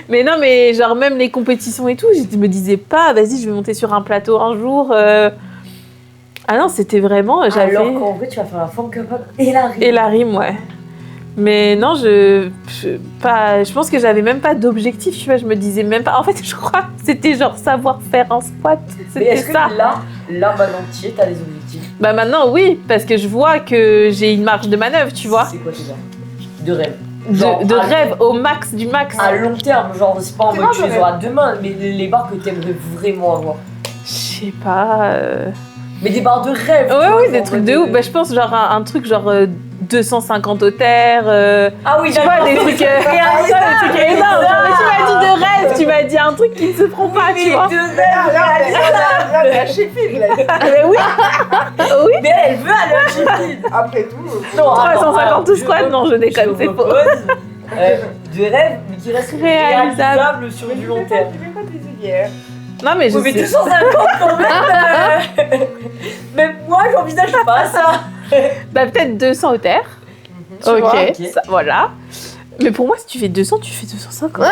Mais non, mais genre, même les compétitions et tout, je me disais pas, vas-y, je vais monter sur un plateau un jour. Ah non, c'était vraiment. Alors qu'en vrai, tu vas faire la forme capable et la rime. Et la rime, ouais. Mais non, je pense que j'avais même pas d'objectif, tu vois, je me disais même pas. En fait, je crois que c'était genre savoir faire un squat. Mais C'était est-ce que ça. là maintenant, tu y es, t'as des objectifs? Bah maintenant, oui, parce que je vois que j'ai une marge de manœuvre, tu vois. C'est quoi déjà? De rêve. De rêve au max du max. À long terme, genre, c'est pas en C'est mode quoi tu ton les rêve? auras demain, mais les barres que t'aimerais vraiment avoir. Je sais pas. Mais des barres de rêve. tu Ouais, vois, oui, genre des en trucs mode de ouf. Bah, je pense genre un truc genre 250 au terre. Ah oui, Tu vois, des trucs, des trucs énormes. Mais tu m'as dit de rêve, tu m'as dit un truc qui ne se prend pas, tu vois. de rêve. là, la Sheffield, là. Ah, mais oui, oui. Mais elle veut aller à Sheffield. Après tout. Non, 350 alors, squats, non, je déconne, c'est faux. De rêve, mais qui reste Réalisable. réalisable sur du long terme. Tu mets pas des œillères. Non, mais je Oui, mais sais. 250 quand même. Même moi, j'envisage pas ça. Bah, peut-être 200 au terre. Tu Ok. vois, Ok. ça, voilà. Mais pour moi, si tu fais 200, tu fais 250.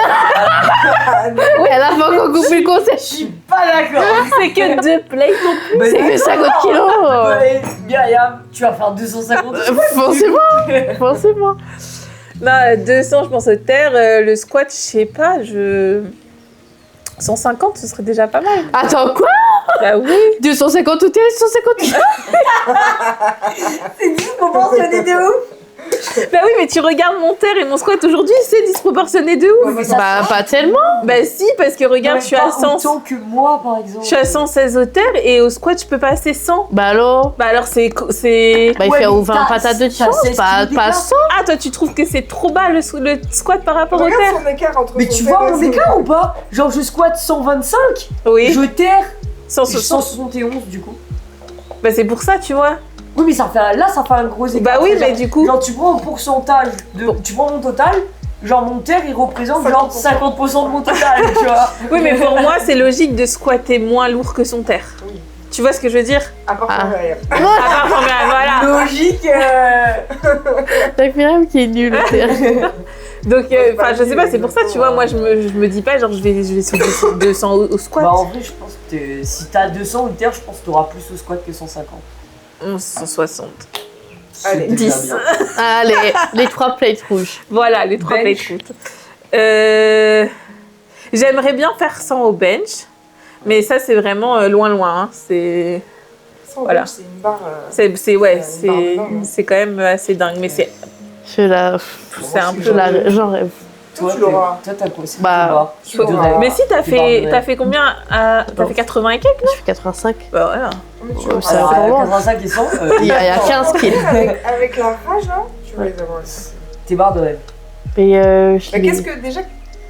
Elle a pas encore compris le Je concept. suis pas d'accord. C'est que 2 plates non plus. Mais C'est que 50 kilos. Ouais, Myriam, tu vas faire 250. Forcément. Non, 200, je pense au terre. Le squat, je sais pas, 150, ce serait déjà pas mal. Attends, quoi? Bah oui. 250 ou 150 kilos? C'est disproportionné de ouf. Bah oui, mais tu regardes mon terre et mon squat aujourd'hui, c'est disproportionné de ouf. Ouais, mais ça Bah, pas tellement. Bah si, parce que regarde, je suis à 100. Autant que moi, par exemple. Je suis à 116 au terre et au squat, je peux passer 100. Bah alors? Bah alors c'est... Bah, il Ouais, fait mais au 20 t'as- patates de t'as différence, 16 pas kilos d'écart. 100. Ah, toi, tu trouves que c'est trop bas le squat par rapport au Regarde terre? son écart entre Mais son tu père vois et mon son- écart ou pas? Genre, je squatte 125, Oui. je terre 160. 171 du coup. Bah c'est pour ça, tu vois. Oui, mais ça fait un gros écart. Bah oui, C'est-à-dire, mais du coup... genre, tu prends un pourcentage tu prends mon total, genre mon terre il représente genre 50% de mon total, tu vois. Oui, mais pour moi, c'est logique de squatter moins lourd que son terre. Oui. Tu vois ce que je veux dire? À part Ah. son derrière. À part quand même, voilà. Logique. T'as Myriam qui est nulle. Donc, enfin, je sais pas, c'est pour ça, tu vois, moi, je me dis pas, genre, je vais sur 200 au squat. Bah en vrai, je pense que si t'as 200 ou terre, je pense que t'auras plus au squat que 150. 160. Allez, C'est déjà 10. bien. Allez, les 3 plates rouges. Voilà, les 3 Bench. plates routes. J'aimerais bien faire 100 au bench, mais ça, c'est vraiment loin. Hein. C'est Voilà. C'est une barre. ouais, C'est une barre de dingue. c'est quand même assez dingue, mais c'est un peu... J'en rêve. Toi, tu l'auras. toi, t'as quoi? C'est Bah, quoi tu l'auras. De rêve. Mais si, t'as Tu parles de fait rêve. combien? T'as fait 80 et quelques? Je fais 85. Bah voilà. Mais tu Ouais, l'auras. ça Alors, va loin. 85 et 100, Il y a 15 kills. Avec la rage là, tu vas les avoir. t'es barre de rêve. Et Mais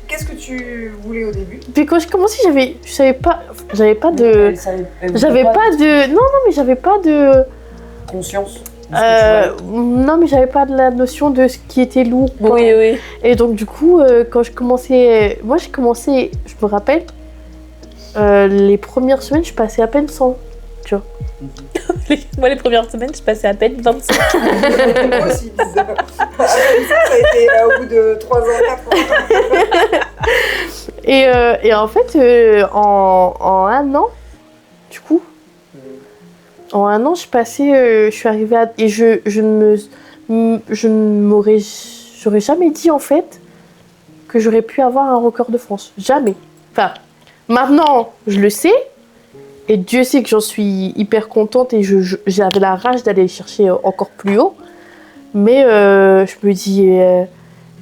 qu'est-ce que tu voulais au début? Puis quand j'ai commencé, j'avais pas de. Elle savait J'avais pas de. Non, mais j'avais pas de. conscience. de ce que tu Non, mais j'avais pas de la notion de ce qui était lourd. quoi. Oui. Et donc, du coup, quand je commençais. Moi, j'ai commencé, je me rappelle, les premières semaines, je passais à peine 100. Moi, les premières semaines, je passais à peine 25. Moi aussi, ça a été au bout de 3 ans, 4 ans. Et en fait, en un an, du coup, en un an, je suis arrivée à. Et j'aurais jamais dit, en fait, que j'aurais pu avoir un record de France. Jamais. Enfin, maintenant, je le sais. Et Dieu sait que j'en suis hyper contente et j'avais la rage d'aller chercher encore plus haut. Mais je me dis,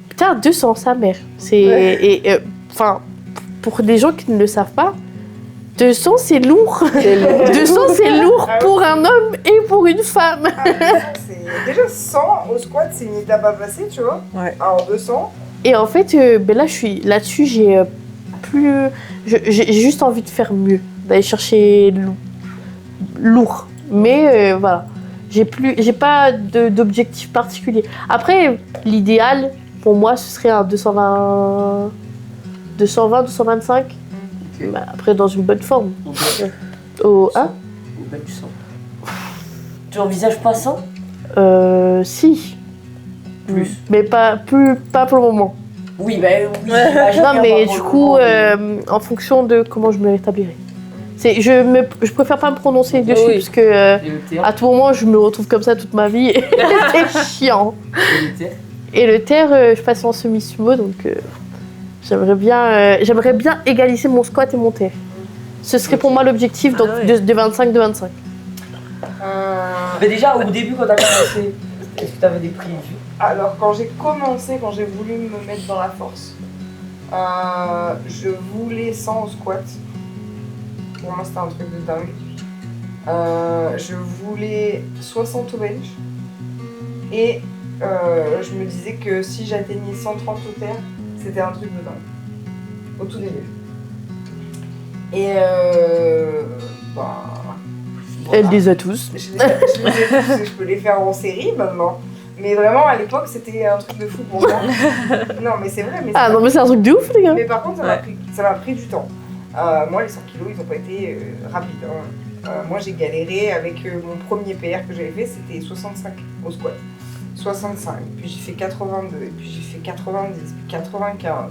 putain, 200, sa mère. Enfin, pour les gens qui ne le savent pas, 200, c'est lourd. 200, c'est lourd Ah ouais. pour un homme et pour une femme. Déjà 100 au squat, c'est une étape à passer, tu vois. Ouais. Alors 200, Et en fait, ben là, là-dessus, j'ai juste envie de faire mieux, d'aller chercher lourd. Mais voilà, j'ai pas d'objectif particulier. Après, l'idéal pour moi, ce serait un 220, 225. Ok. Bah, après, dans une bonne forme. veux. Au 1 Ou ben du 100. Tu envisages pas 100? Si. Plus. Mais pas pour le moment. Oui, ben oui. j'imagine Non, bien, mais par du rapport coup, au moment, en fonction de comment je me rétablirai. Je préfère pas me prononcer dessus Oui. parce que Et le terre. à tout moment je me retrouve comme ça toute ma vie et c'est chiant. Et le terre. Et le terre, je passe en semi-sumo donc j'aimerais bien égaliser mon squat et mon terre. Ce serait pour moi l'objectif donc, Ah ouais. de 25 de 25. Mais déjà, au début, quand t'as commencé, est-ce que t'avais des prévus? alors quand j'ai voulu me mettre dans la force, je voulais 100 au squat. Pour moi, c'était un truc de dingue. Je voulais 60 au bench. Et je me disais que si j'atteignais 130 au terre, c'était un truc de dingue. Au tout début. Et voilà. Elle les a tous. Je les ai tous et je peux les faire en série maintenant. Mais vraiment, à l'époque, c'était un truc de fou pour moi. Non, mais c'est vrai. Mais Ah ça non mais c'est un truc de ouf les gars. mais par contre, ça m'a pris du temps. Moi, les 100 kilos, ils n'ont pas été rapides. Hein. Moi, j'ai galéré avec mon premier PR que j'avais fait, c'était 65 au squat. 65, puis j'ai fait 82, et puis j'ai fait 90, puis 95.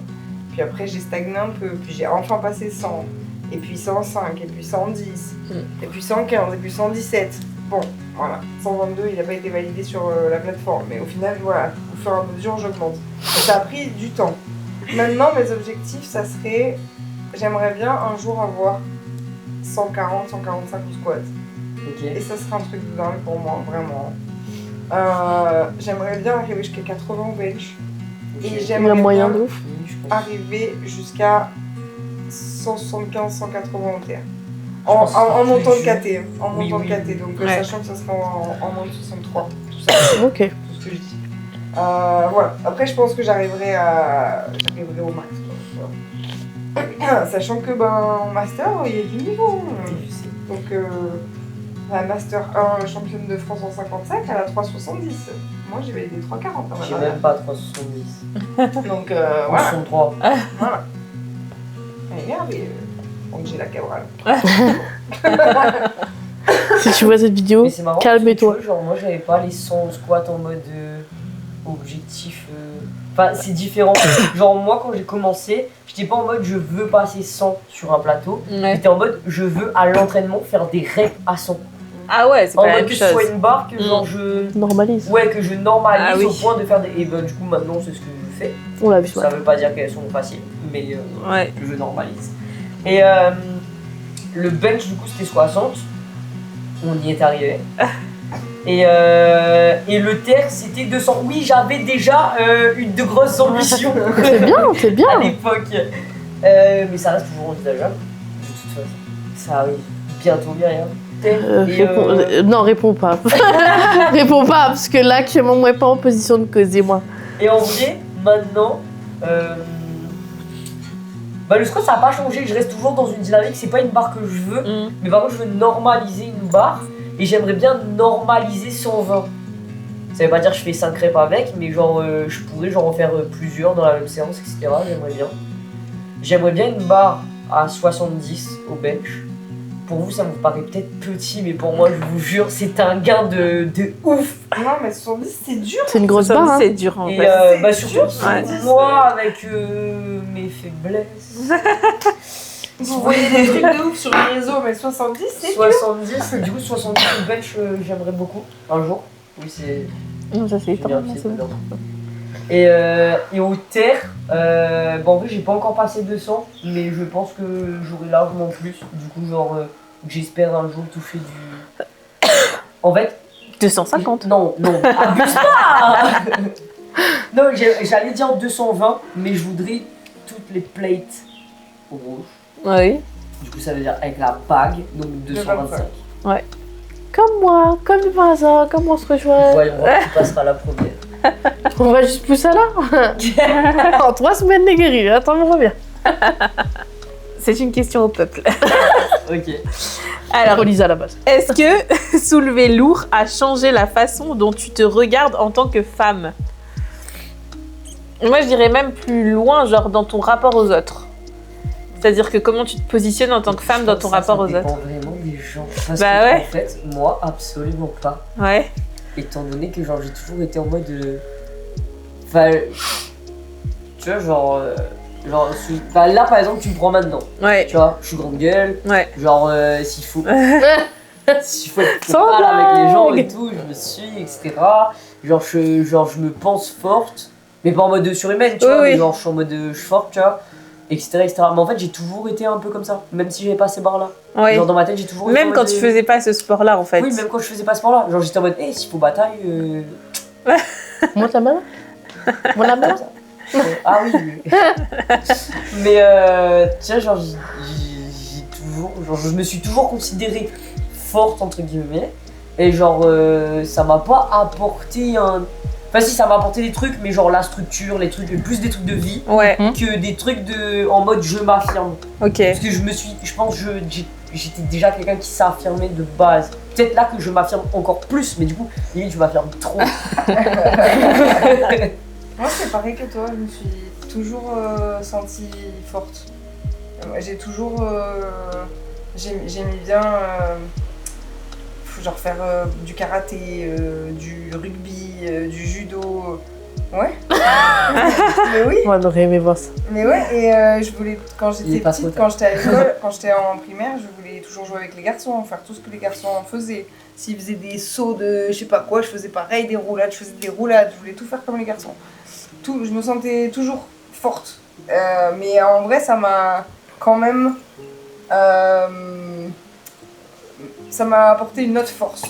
Puis après, j'ai stagné un peu, puis j'ai enfin passé 100, et puis 105, et puis 110, et puis 115, et puis 117. Bon, voilà, 122, il n'a pas été validé sur la plateforme, mais au final, voilà, au fur et à mesure, j'augmente. Et ça a pris du temps. Maintenant, mes objectifs, ça serait, j'aimerais bien un jour avoir 140, 145 au squat. Ok. Et ça serait un truc de dingue pour moi, vraiment. J'aimerais bien arriver jusqu'à 80 au bench. Et Il y a j'aimerais moyen bien de ouf. Oui, je pense. arriver jusqu'à 175, 180 au terre. Je pense que ça sera En montant plus le KT. En Oui, montant oui, le KT. oui. Donc, Ouais. sachant que ça sera en moins de 63. Tout ça, Ok. tout ce que je dis. Voilà. Après, je pense que j'arriverai au max. Voilà. Sachant que, en master, il y a du niveau. Je sais. Donc, la Master 1 championne de France en 55, elle a 3,70. Moi, j'ai validé 3,40. à ma J'ai dernière. même pas 370. Donc, voilà. 63. Voilà. Elle est merveilleuse. Angela Cabral. Si tu vois cette vidéo, Mais c'est marrant. calme-toi. parce que, tu vois, genre, moi, j'avais pas les 100 squats en mode objectif. Enfin, c'est différent. Genre, moi, quand j'ai commencé, j'étais pas en mode je veux passer 100 sur un plateau. Ouais. J'étais en mode je veux à l'entraînement faire des reps à 100. Ah ouais, c'est En pas la mode même que ce soit chose. une barre que genre je. Normalise. Ouais, que je normalise Ah oui. au point de faire des. Et du coup, maintenant, c'est ce que je fais. On l'a vu ce Ça matin. veut pas dire qu'elles sont faciles, mais Ouais. je normalise. Et le bench, du coup, c'était 60. On y est arrivé. Et le terre, c'était 200. Oui, j'avais déjà de grosses ambitions C'est bien. à l'époque. Mais ça reste toujours envisageable. De toute façon, ça arrive bientôt, Myriam. Non, réponds pas. Réponds pas, parce que là, actuellement, moi, pas en position de causer, moi. Et en vrai, maintenant, le squat ça n'a pas changé. Je reste toujours dans une dynamique. C'est pas une barre que je veux, mais par contre, je veux normaliser une barre et j'aimerais bien normaliser 120. Ça veut pas dire que je fais 5 reps avec, mais genre, je pourrais genre en faire plusieurs dans la même séance, etc. J'aimerais bien. J'aimerais bien une barre à 70 au bench. Pour vous, ça vous paraît peut-être petit, mais pour moi, je vous jure, c'est un gain de ouf. Non, mais 70, c'est dur. C'est une grosse Ça, barre. Hein. c'est dur en Et fait. surtout, dur, ouais. moi, avec mes faiblesses. Vous voyez des trucs de ouf sur les réseaux, mais 70, c'est dur. 70, du coup 70 au bench, j'aimerais beaucoup un jour. Oui, c'est Non, ça, c'est génial, étonnant, c'est ça. énorme. Et au terre, en vrai j'ai pas encore passé 200, mais je pense que j'aurai largement plus. Du coup, genre, j'espère un jour toucher du. En fait. 250. Non, abuse pas. Non, j'allais dire 220, mais je voudrais toutes les plates rouges. Oui. Du coup, ça veut dire avec la bague, donc 225. Comme moi, comme le hasard, comme on se rejoint. Voyons voir qui passera la première. On va juste pousser là. En 3 semaines, les guéris. Attends, on revient. C'est une question au peuple. Ok. Alors, Lisa à la base. est-ce que soulever lourd a changé la façon dont tu te regardes en tant que femme? Moi, je dirais même plus loin, genre dans ton rapport aux autres. C'est-à-dire que comment tu te positionnes en tant que femme dans ton rapport aux Ça autres. dépend vraiment des gens. Parce Bah que, ouais. en fait, moi, absolument pas. Ouais. Étant donné que genre j'ai toujours été en mode. Enfin. Tu vois, genre. Là, par exemple, tu me prends maintenant. Ouais. Tu vois, je suis grande gueule. Ouais. Genre, s'il faut. S'il faut être Sans mal avec les gens et blague. tout, je me suis, etc. Genre, je me pense forte. Mais pas en mode surhumaine, tu Oui, vois. oui. Mais genre, je suis en mode je suis forte, tu vois. Etc. Mais en fait, j'ai toujours été un peu comme ça. Même si j'avais pas ces barres-là. Ouais. Genre, dans ma tête, j'ai toujours été en Même mode quand tu faisais pas ce sport-là, en fait. Oui, même quand je faisais pas ce sport-là. Genre, j'étais en mode, s'il faut bataille. Monte la main. Monte la main. Ah oui. Mais tu vois, genre, j'ai toujours. Genre, je me suis toujours considérée forte, entre guillemets. Et genre, ça m'a pas apporté un. Enfin, si, ça m'a apporté des trucs, mais genre la structure, les trucs, plus des trucs de vie Ouais. que des trucs en mode je m'affirme. Ok. Parce que je pense que j'étais déjà quelqu'un qui s'affirmait de base. Peut-être là que je m'affirme encore plus, mais du coup, limite, je m'affirme trop. Moi, c'est pareil que toi, je me suis toujours sentie forte. Moi, j'ai toujours... j'aimais bien genre faire du karaté, du rugby, du judo. Ouais. Mais oui. Moi, on aurait aimé voir ça. Mais ouais, et je voulais, quand j'étais petite, quand j'étais à l'école, quand j'étais en primaire, je voulais toujours jouer avec les garçons, faire tout ce que les garçons faisaient. S'ils faisaient des sauts de je sais pas quoi, je faisais pareil, des roulades, je voulais tout faire comme les garçons. Je me sentais toujours forte. Mais en vrai, ça m'a quand même... ça m'a apporté une autre force.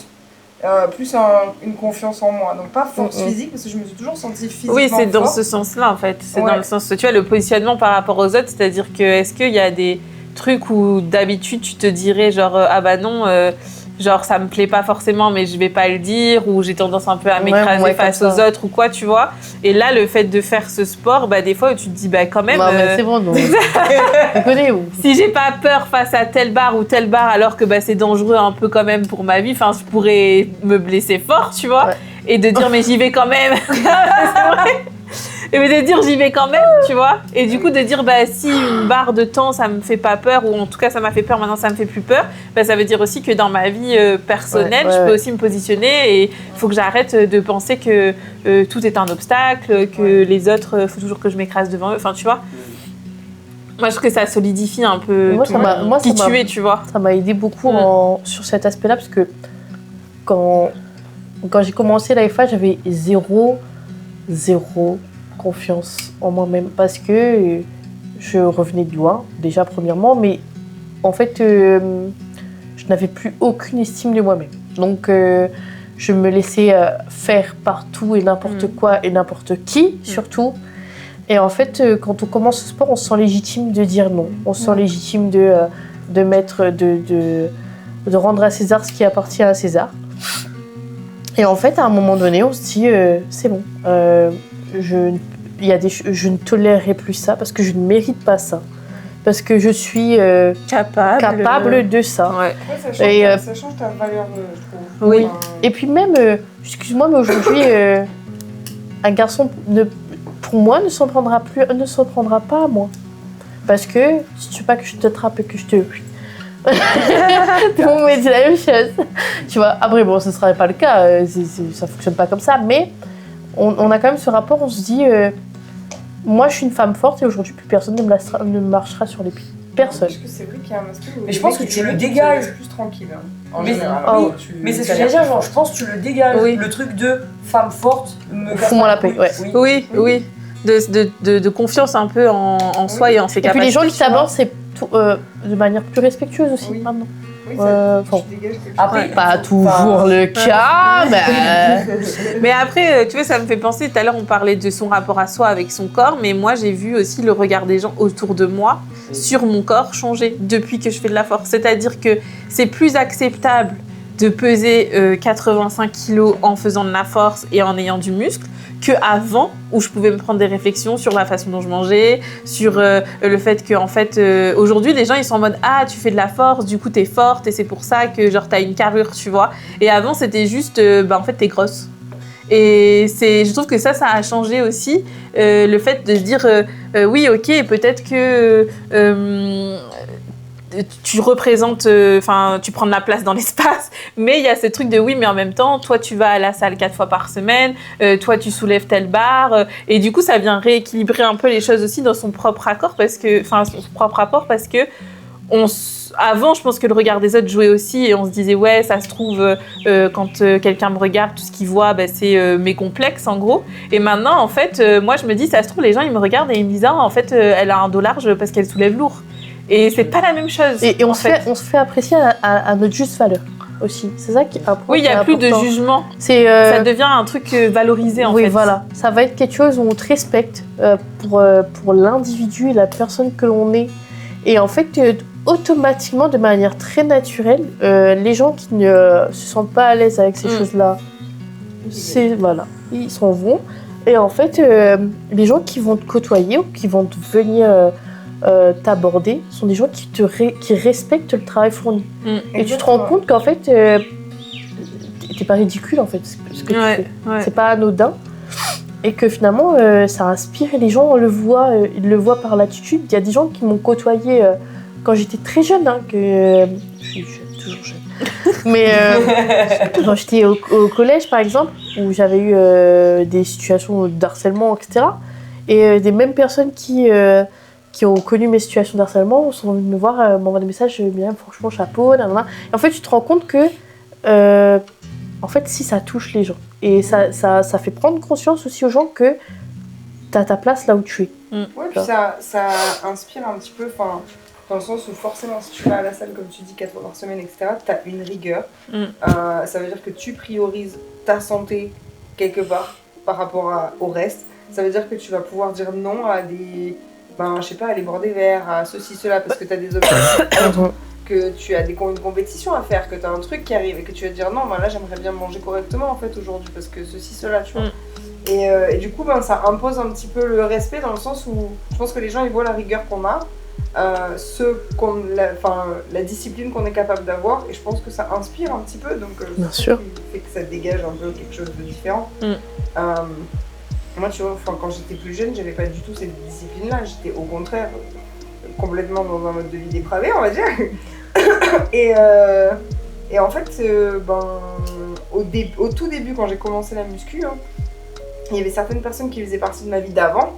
Plus une confiance en moi. Donc pas force physique, parce que je me suis toujours sentie physiquement Oui, c'est dans forte. ce sens-là, en fait. C'est dans le sens, tu vois, le positionnement par rapport aux autres, c'est-à-dire que est-ce qu'il y a des trucs où d'habitude tu te dirais genre ah bah non, genre ça me plaît pas forcément mais je vais pas le dire, ou j'ai tendance un peu à m'écraser face aux autres ou quoi, tu vois. Et là, le fait de faire ce sport, bah des fois tu te dis bah quand même... Non mais c'est bon, non. Tu connais où? Si j'ai pas peur face à tel bar ou tel bar alors que bah, c'est dangereux un peu quand même pour ma vie, enfin je pourrais me blesser fort, tu vois, et de dire mais j'y vais quand même. C'est vrai. Et mais de dire j'y vais quand même, tu vois, et du coup de dire bah si une barre de temps ça me fait pas peur, ou en tout cas ça m'a fait peur, maintenant ça me fait plus peur, bah ça veut dire aussi que dans ma vie personnelle je peux aussi me positionner, et il faut que j'arrête de penser que tout est un obstacle, que les autres faut toujours que je m'écrase devant eux, enfin tu vois. Moi, je trouve que ça solidifie un peu qui tu es, tu vois. Ça m'a aidé beaucoup sur cet aspect-là, parce que quand j'ai commencé l'AFA, j'avais zéro confiance en moi-même, parce que je revenais de loin, déjà premièrement, mais en fait, je n'avais plus aucune estime de moi-même. Donc, je me laissais faire partout et n'importe quoi et n'importe qui, surtout. Et en fait, quand on commence ce sport, on se sent légitime de dire non. On se sent légitime de rendre à César ce qui appartient à César. Et en fait, à un moment donné, on se dit c'est bon. Je ne tolérerai plus ça, parce que je ne mérite pas ça. Parce que je suis capable de ça. Ouais, ça change ta valeur, je trouve. Oui. Et puis même, excuse-moi, mais aujourd'hui, un garçon pour moi, ne s'en prendra pas à moi. Parce que si tu veux pas que je te trappe et que je te... Bon, mais c'est la même chose. Tu vois, après, bon, ce ne sera pas le cas, ça fonctionne pas comme ça, mais on a quand même ce rapport, on se dit, moi je suis une femme forte et aujourd'hui plus personne ne me marchera sur les pieds. Personne. Parce que c'est vrai qu'il y a un aspect où... Mais je pense que tu le dégages. plus tranquille. En mais général. Mais c'est ce que j'allais dire, genre, je pense que tu le dégages. Oui. Le truc de femme forte, fous-moi la paix, ouais. Oui. De confiance un peu en soi et en ses capacités. Et puis les gens qui t'abordent, c'est de manière plus respectueuse aussi, maintenant. Oui, après, pas toujours le cas, mais après, tu vois, ça me fait penser, tout à l'heure on parlait de son rapport à soi avec son corps, mais moi j'ai vu aussi le regard des gens autour de moi sur mon corps changer depuis que je fais de la force. C'est-à-dire que c'est plus acceptable de peser 85 kilos en faisant de la force et en ayant du muscle, qu'avant, où je pouvais me prendre des réflexions sur la façon dont je mangeais, sur le fait que, en fait, aujourd'hui, les gens, ils sont en mode « Ah, tu fais de la force, du coup, t'es forte, et c'est pour ça que, genre, t'as une carrure, tu vois. » Et avant, c'était juste « en fait, t'es grosse. » Et je trouve que ça a changé aussi, le fait de se dire « Oui, ok, peut-être que... tu représentes, tu prends de la place dans l'espace, mais il y a ce truc de oui, mais en même temps, toi, tu vas à la salle 4 fois par semaine, toi, tu soulèves telle barre, et du coup, ça vient rééquilibrer un peu les choses aussi dans son propre rapport, parce que avant, je pense que le regard des autres jouait aussi, et on se disait, ouais, ça se trouve, quand quelqu'un me regarde, tout ce qu'il voit, c'est mes complexes, en gros. Et maintenant, en fait, moi, je me dis, ça se trouve, les gens, ils me regardent et ils me disent, en fait, elle a un dos large parce qu'elle soulève lourd. Et c'est pas la même chose. Et on se fait apprécier à notre juste valeur aussi. C'est ça qui est important. Oui, il n'y a plus de jugement. Ça devient un truc valorisé en fait. Oui, voilà. Ça va être quelque chose où on te respecte pour l'individu et la personne que l'on est. Et en fait, automatiquement, de manière très naturelle, les gens qui ne se sentent pas à l'aise avec ces choses-là, ils s'en vont. Et en fait, les gens qui vont te côtoyer ou qui vont venir t'aborder sont des gens qui respectent le travail fourni. Et tu te rends compte qu'en fait, t'es pas ridicule en fait, ce que tu fais. Ouais. C'est pas anodin. et que finalement ça inspire et les gens ils le voient par l'attitude. Il y a des gens qui m'ont côtoyé quand j'étais très jeune, hein, je suis jeune, toujours jeune. Mais quand j'étais au collège par exemple, où j'avais eu des situations d'harcèlement, etc. Et des mêmes personnes qui ont connu mes situations d'harcèlement sont venues me voir, m'envoient des messages, Myriam, franchement, chapeau, nanana. Et en fait, tu te rends compte que, en fait, si ça touche les gens. Et ça fait prendre conscience aussi aux gens que tu as ta place là où tu es. Ouais, puis ça inspire un petit peu, dans le sens où forcément, si tu vas à la salle, comme tu dis, 4 fois par semaine, etc., tu as une rigueur. Ça veut dire que tu priorises ta santé quelque part par rapport au reste. Ça veut dire que tu vas pouvoir dire non à des... je sais pas, aller boire des verres, à ceci, cela, parce que tu as des objectifs, que tu as une compétition à faire, que tu as un truc qui arrive et que tu vas dire non, là j'aimerais bien manger correctement en fait aujourd'hui, parce que ceci, cela, tu vois. Et du coup, ça impose un petit peu le respect dans le sens où je pense que les gens ils voient la rigueur qu'on a, la discipline qu'on est capable d'avoir, et je pense que ça inspire un petit peu, donc bien sûr. qui fait que ça dégage un peu quelque chose de différent. Moi, tu vois, quand j'étais plus jeune, j'avais pas du tout cette discipline-là. J'étais au contraire complètement dans un mode de vie dépravé, on va dire. Et en fait, au tout début, quand j'ai commencé la muscu, il y avait certaines personnes qui faisaient partie de ma vie d'avant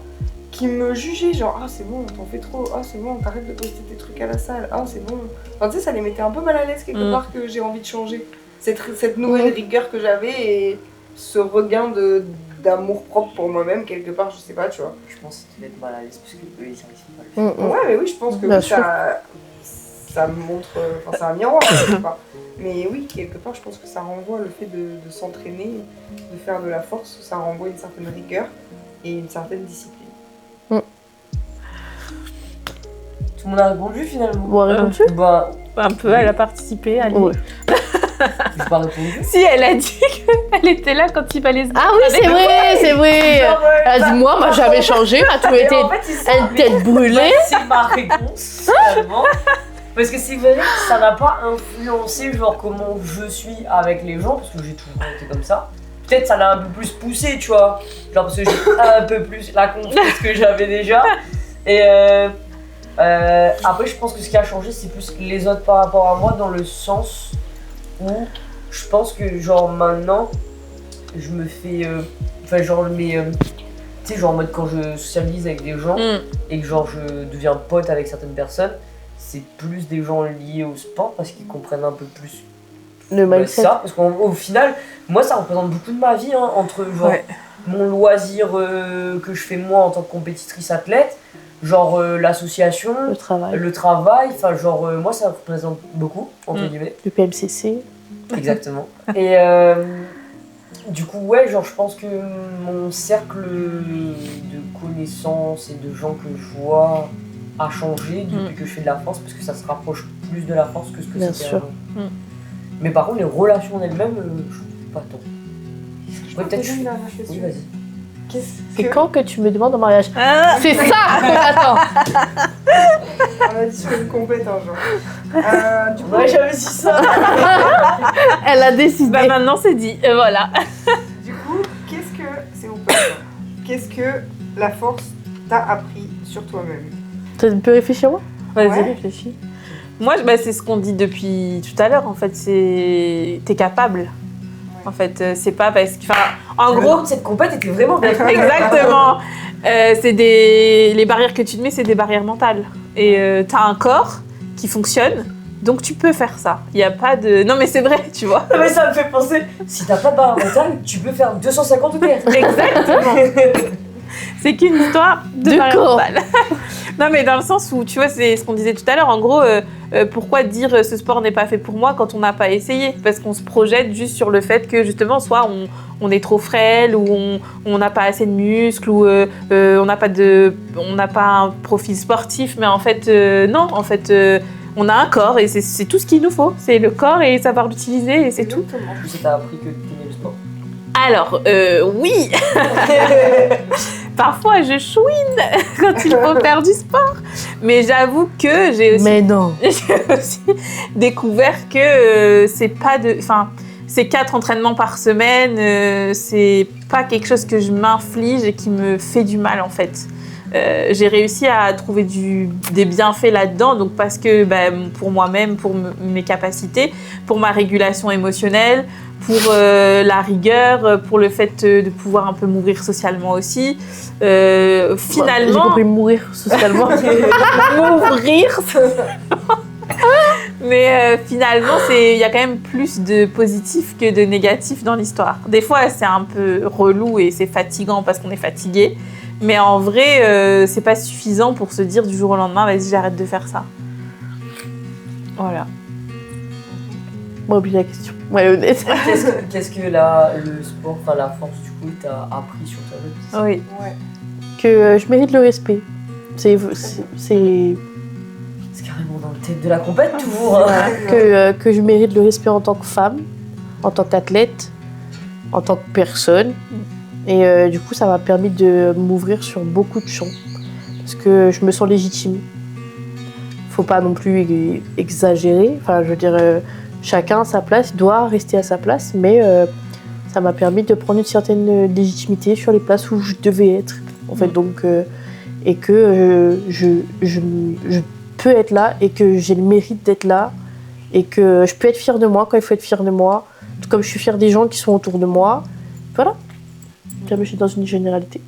qui me jugeaient, genre, ah c'est bon, t'en fais trop, ah c'est bon, t'arrêtes de poster tes trucs à la salle, ah c'est bon. Enfin, tu sais, ça les mettait un peu mal à l'aise quelque part que j'ai envie de changer. Cette nouvelle rigueur que j'avais et ce regain d'amour propre pour moi-même, quelque part, je sais pas, tu vois. Je pense qu'ils devaient être mal à l'aise parce qu'eux, ils arrivent pas à le faire. Ouais, mais oui, je pense que oui, ça me montre... c'est un miroir, quelque part. Mais oui, quelque part, je pense que ça renvoie le fait de s'entraîner, de faire de la force, ça renvoie une certaine rigueur et une certaine discipline. Tout le monde a répondu finalement. Vous avez répondu Un peu, elle a participé, allez. Ouais. J'ai pas répondu. Si, elle a dit qu'elle était là quand il fallait se battre. Ah oui, c'est vrai. Elle a dit, moi, m'a jamais changé, m'a tout été une tête brûlée. C'est ma réponse, finalement. Parce que c'est vrai que ça n'a pas influencé genre comment je suis avec les gens, parce que j'ai toujours été comme ça. Peut-être ça l'a un peu plus poussé, tu vois. Genre parce que j'ai un peu plus la confiance que j'avais déjà. Et après, je pense que ce qui a changé, c'est plus les autres par rapport à moi, dans le sens où je pense que genre maintenant, je me fais... tu sais, genre en mode quand je socialise avec des gens et que genre je deviens pote avec certaines personnes, c'est plus des gens liés au sport parce qu'ils comprennent un peu plus le mindset. ça. Parce qu'au final, moi ça représente beaucoup de ma vie, entre genre mon loisir que je fais moi en tant que compétitrice athlète, genre l'association, le travail, enfin genre moi ça représente beaucoup, entre guillemets. Le PMCC. Exactement. Et du coup, ouais, genre je pense que mon cercle de connaissances et de gens que je vois a changé depuis que je fais de la force, parce que ça se rapproche plus de la force que ce que c'était avant. Mais par contre, les relations en elles-mêmes, je trouve pas tant. Peut-être Oui, vas-y. C'est quand que tu me demandes en mariage? C'est ça. Attends. On a dit sur une compète un jour. Du coup, Ouais, j'avais dit ça. Elle a décidé. Bah maintenant c'est dit, voilà. Du coup, qu'est-ce que la force t'a appris sur toi-même? Tu peux réfléchir, moi? Vas-y, Ouais. réfléchis. Moi, c'est ce qu'on dit depuis tout à l'heure, en fait, c'est... T'es capable. En fait, c'est pas parce que... En gros... cette compète était vraiment bien. Exactement. Les barrières que tu te mets, c'est des barrières mentales. Et t'as un corps qui fonctionne, donc tu peux faire ça. Il n'y a pas de... Non, mais c'est vrai, tu vois. Mais ça me fait penser, si t'as pas de barre mentale, tu peux faire 250 terres. Exactement. C'est qu'une histoire de barrière corps. mentale. Non, mais dans le sens où, tu vois, c'est ce qu'on disait tout à l'heure. En gros, pourquoi dire ce sport n'est pas fait pour moi quand on n'a pas essayé? Parce qu'on se projette juste sur le fait que, justement, soit on est trop frêle, ou on n'a pas assez de muscles, ou on n'a pas un profil sportif. Mais en fait, non. En fait, on a un corps et c'est tout ce qu'il nous faut. C'est le corps et savoir l'utiliser et c'est tout. En plus, t'as appris que t'aimais le sport. Alors, oui. Parfois, je chouine quand il faut faire du sport. Mais j'avoue que j'ai aussi, Mais non. j'ai aussi découvert que c'est pas de... Enfin, c'est 4 entraînements par semaine, c'est pas quelque chose que je m'inflige et qui me fait du mal en fait. J'ai réussi à trouver des bienfaits là-dedans, donc parce que pour moi-même, pour mes capacités, pour ma régulation émotionnelle, pour la rigueur, pour le fait de pouvoir un peu m'ouvrir socialement aussi. J'ai Finalement, compris mourir socialement. m'ouvrir. Mais finalement, il y a quand même plus de positif que de négatif dans l'histoire. Des fois, c'est un peu relou et c'est fatigant parce qu'on est fatigué. Mais en vrai, c'est pas suffisant pour se dire du jour au lendemain, vas-y, j'arrête de faire ça. Voilà. Moi, oublie la question. Ouais, honnête. Qu'est-ce que le sport, enfin la force du coup, t'a appris sur toi-même? Oui. Ouais. Que je mérite le respect. C'est Carrément dans le thème de la compète, toujours. Hein. que je mérite le respect en tant que femme, en tant qu'athlète, en tant que personne. Et du coup, ça m'a permis de m'ouvrir sur beaucoup de champs. Parce que je me sens légitime. Faut pas non plus exagérer. Enfin, je veux dire, chacun à sa place, doit rester à sa place. Mais ça m'a permis de prendre une certaine légitimité sur les places où je devais être. En fait, donc, et que je peux être là et que j'ai le mérite d'être là. Et que je peux être fière de moi quand il faut être fière de moi. Tout comme je suis fière des gens qui sont autour de moi. Voilà. Je suis dans une généralité.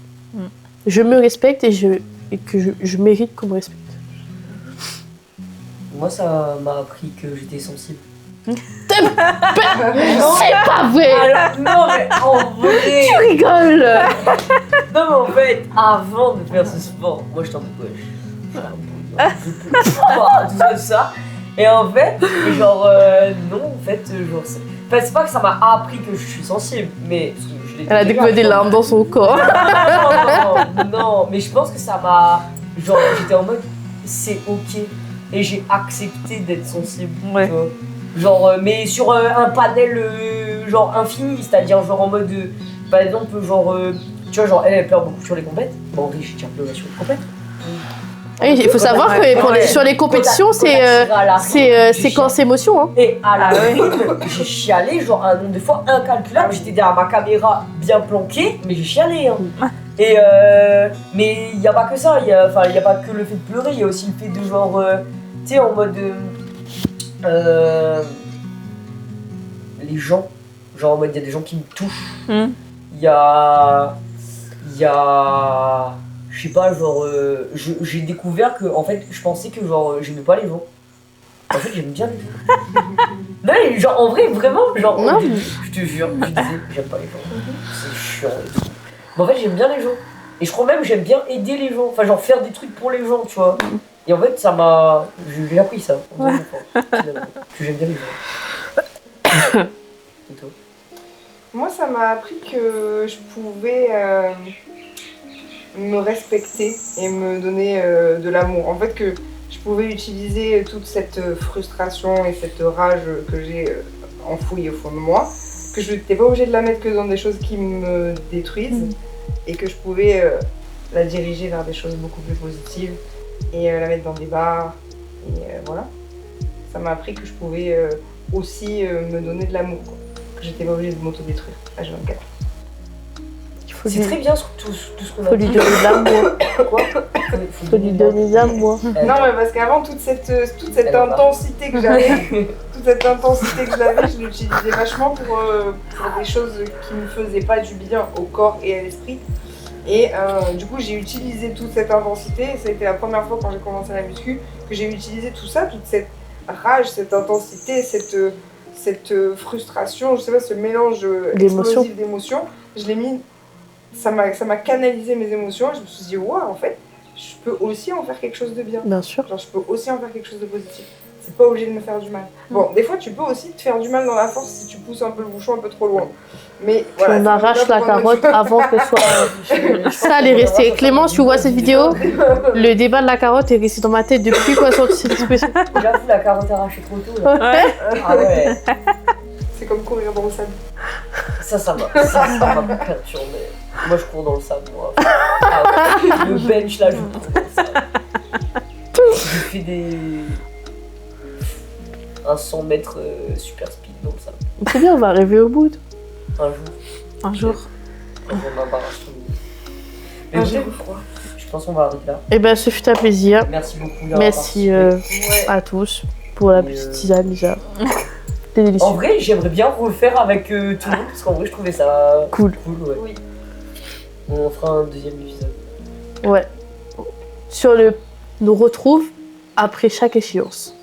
Je me respecte et que je mérite qu'on me respecte. Moi, ça m'a appris que j'étais sensible. C'est pas vrai! Alors, non, mais en vrai! Tu rigoles! Non, mais en fait, avant de faire ce sport, moi j'étais en mode wesh. Je peux pas, tout ça. Et en fait, genre, non, en fait, genre, c'est pas que ça m'a appris que je suis sensible, mais. Elle a découvert des larmes dans son corps. Non, mais je pense que ça m'a. Genre, j'étais en mode, c'est ok. Et j'ai accepté d'être sensible. Ouais. Tu vois. Genre, mais sur un panel genre infini, c'est-à-dire genre en mode. Par exemple, genre. Tu vois, genre, elle pleure beaucoup sur les compètes. Bon, en vrai, j'ai déjà pleuré sur les compètes. Oui, il faut savoir que sur les compétitions, c'est quand c'est émotion. Hein. Et à la rythme, j'ai chialé genre un nombre de fois incalculable. J'étais derrière ma caméra bien planquée, mais j'ai chialé. Hein. Et mais il n'y a pas que ça, il y a pas que le fait de pleurer, il y a aussi le fait de genre, tu sais, en mode les gens, genre en mode il y a des gens qui me touchent. Il y a je sais pas, genre, j'ai découvert que, en fait, je pensais que, genre, j'aimais pas les gens. En fait, j'aime bien les gens. Non, mais genre, en vrai, vraiment, genre, Non. je te jure, je disais, j'aime pas les gens. C'est chiant et tout. Mais en fait, j'aime bien les gens. Et je crois même que j'aime bien aider les gens. Enfin, genre, faire des trucs pour les gens, tu vois. Et en fait, ça m'a. J'ai appris ça, en faisant mon enfant, que j'aime bien les gens. Et toi? Moi, ça m'a appris que je pouvais me respecter et me donner de l'amour. En fait, que je pouvais utiliser toute cette frustration et cette rage que j'ai enfouie au fond de moi, que je n'étais pas obligée de la mettre que dans des choses qui me détruisent et que je pouvais la diriger vers des choses beaucoup plus positives et la mettre dans des bars. Et voilà. Ça m'a appris que je pouvais aussi me donner de l'amour, quoi. Que j'étais pas obligée de m'autodétruire à H24. C'est très bien tout ce qu'on a Faut lui dit. donner de l'amour. Quoi? Faut lui donner de l'amour. Non, mais parce qu'avant, toute cette intensité que j'avais, je l'utilisais vachement pour des choses qui me faisaient pas du bien au corps et à l'esprit. Et du coup, j'ai utilisé toute cette intensité. Ça a été la première fois quand j'ai commencé la muscu que j'ai utilisé tout ça, toute cette rage, cette intensité, cette frustration, je sais pas, ce mélange explosif d'émotions. Je l'ai mis. Ça m'a canalisé mes émotions et je me suis dit, waouh, en fait, je peux aussi en faire quelque chose de bien. Bien sûr. Genre, je peux aussi en faire quelque chose de positif. C'est pas obligé de me faire du mal. Bon, des fois, tu peux aussi te faire du mal dans la force si tu pousses un peu le bouchon un peu trop loin. Mais voilà. On arrache la carotte avant qu'elle soit. Ça, elle est restée. Clément, tu vois cette vidéo? Le débat de la carotte est resté dans ma tête depuis qu'on a sorti cette expression. J'avoue, la carotte arrachée trop tôt. Là. Ouais. Ah ouais. C'est comme courir dans le sable. Ça m'a perturbé. Moi, je cours dans le sable, moi. Ah, ouais. Le bench, là, je cours dans le sable. J'ai fait un 100 mètres super speed dans le sable. C'est bien, on va arriver au bout. Un jour, Un jour. on m'embarrasse. Un Mais jour oui, froid. je pense qu'on va arrêter là. Et ben, ce fut un plaisir. Merci beaucoup. d'avoir Merci participé. Ouais. à tous pour la Et, petite tisane déjà. C'était En délicieux. vrai, j'aimerais bien refaire avec tout le monde parce qu'en vrai, je trouvais ça Cool. ouais. Oui. On fera un deuxième épisode. Ouais. Sur le... Nous retrouve après chaque échéance.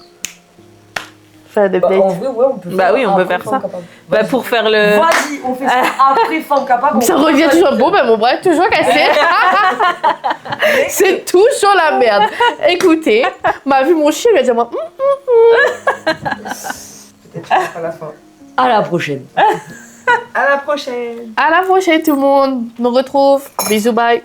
Faire des Bah, updates. en vrai, ouais, on peut Bah faire oui, on peut après faire Femme ça. Capable. Bah, Vas-y. pour faire le. Vas-y, on fait ça après Femme Capable. Ça on revient fait toujours ça. bon, mon bras est toujours cassé. C'est toujours la merde. Écoutez, m'a vu mon chien, il a dit à moi, Peut-être à la fin. À la prochaine. À la prochaine. à la prochaine tout le monde. On nous retrouve. Bisous, bye.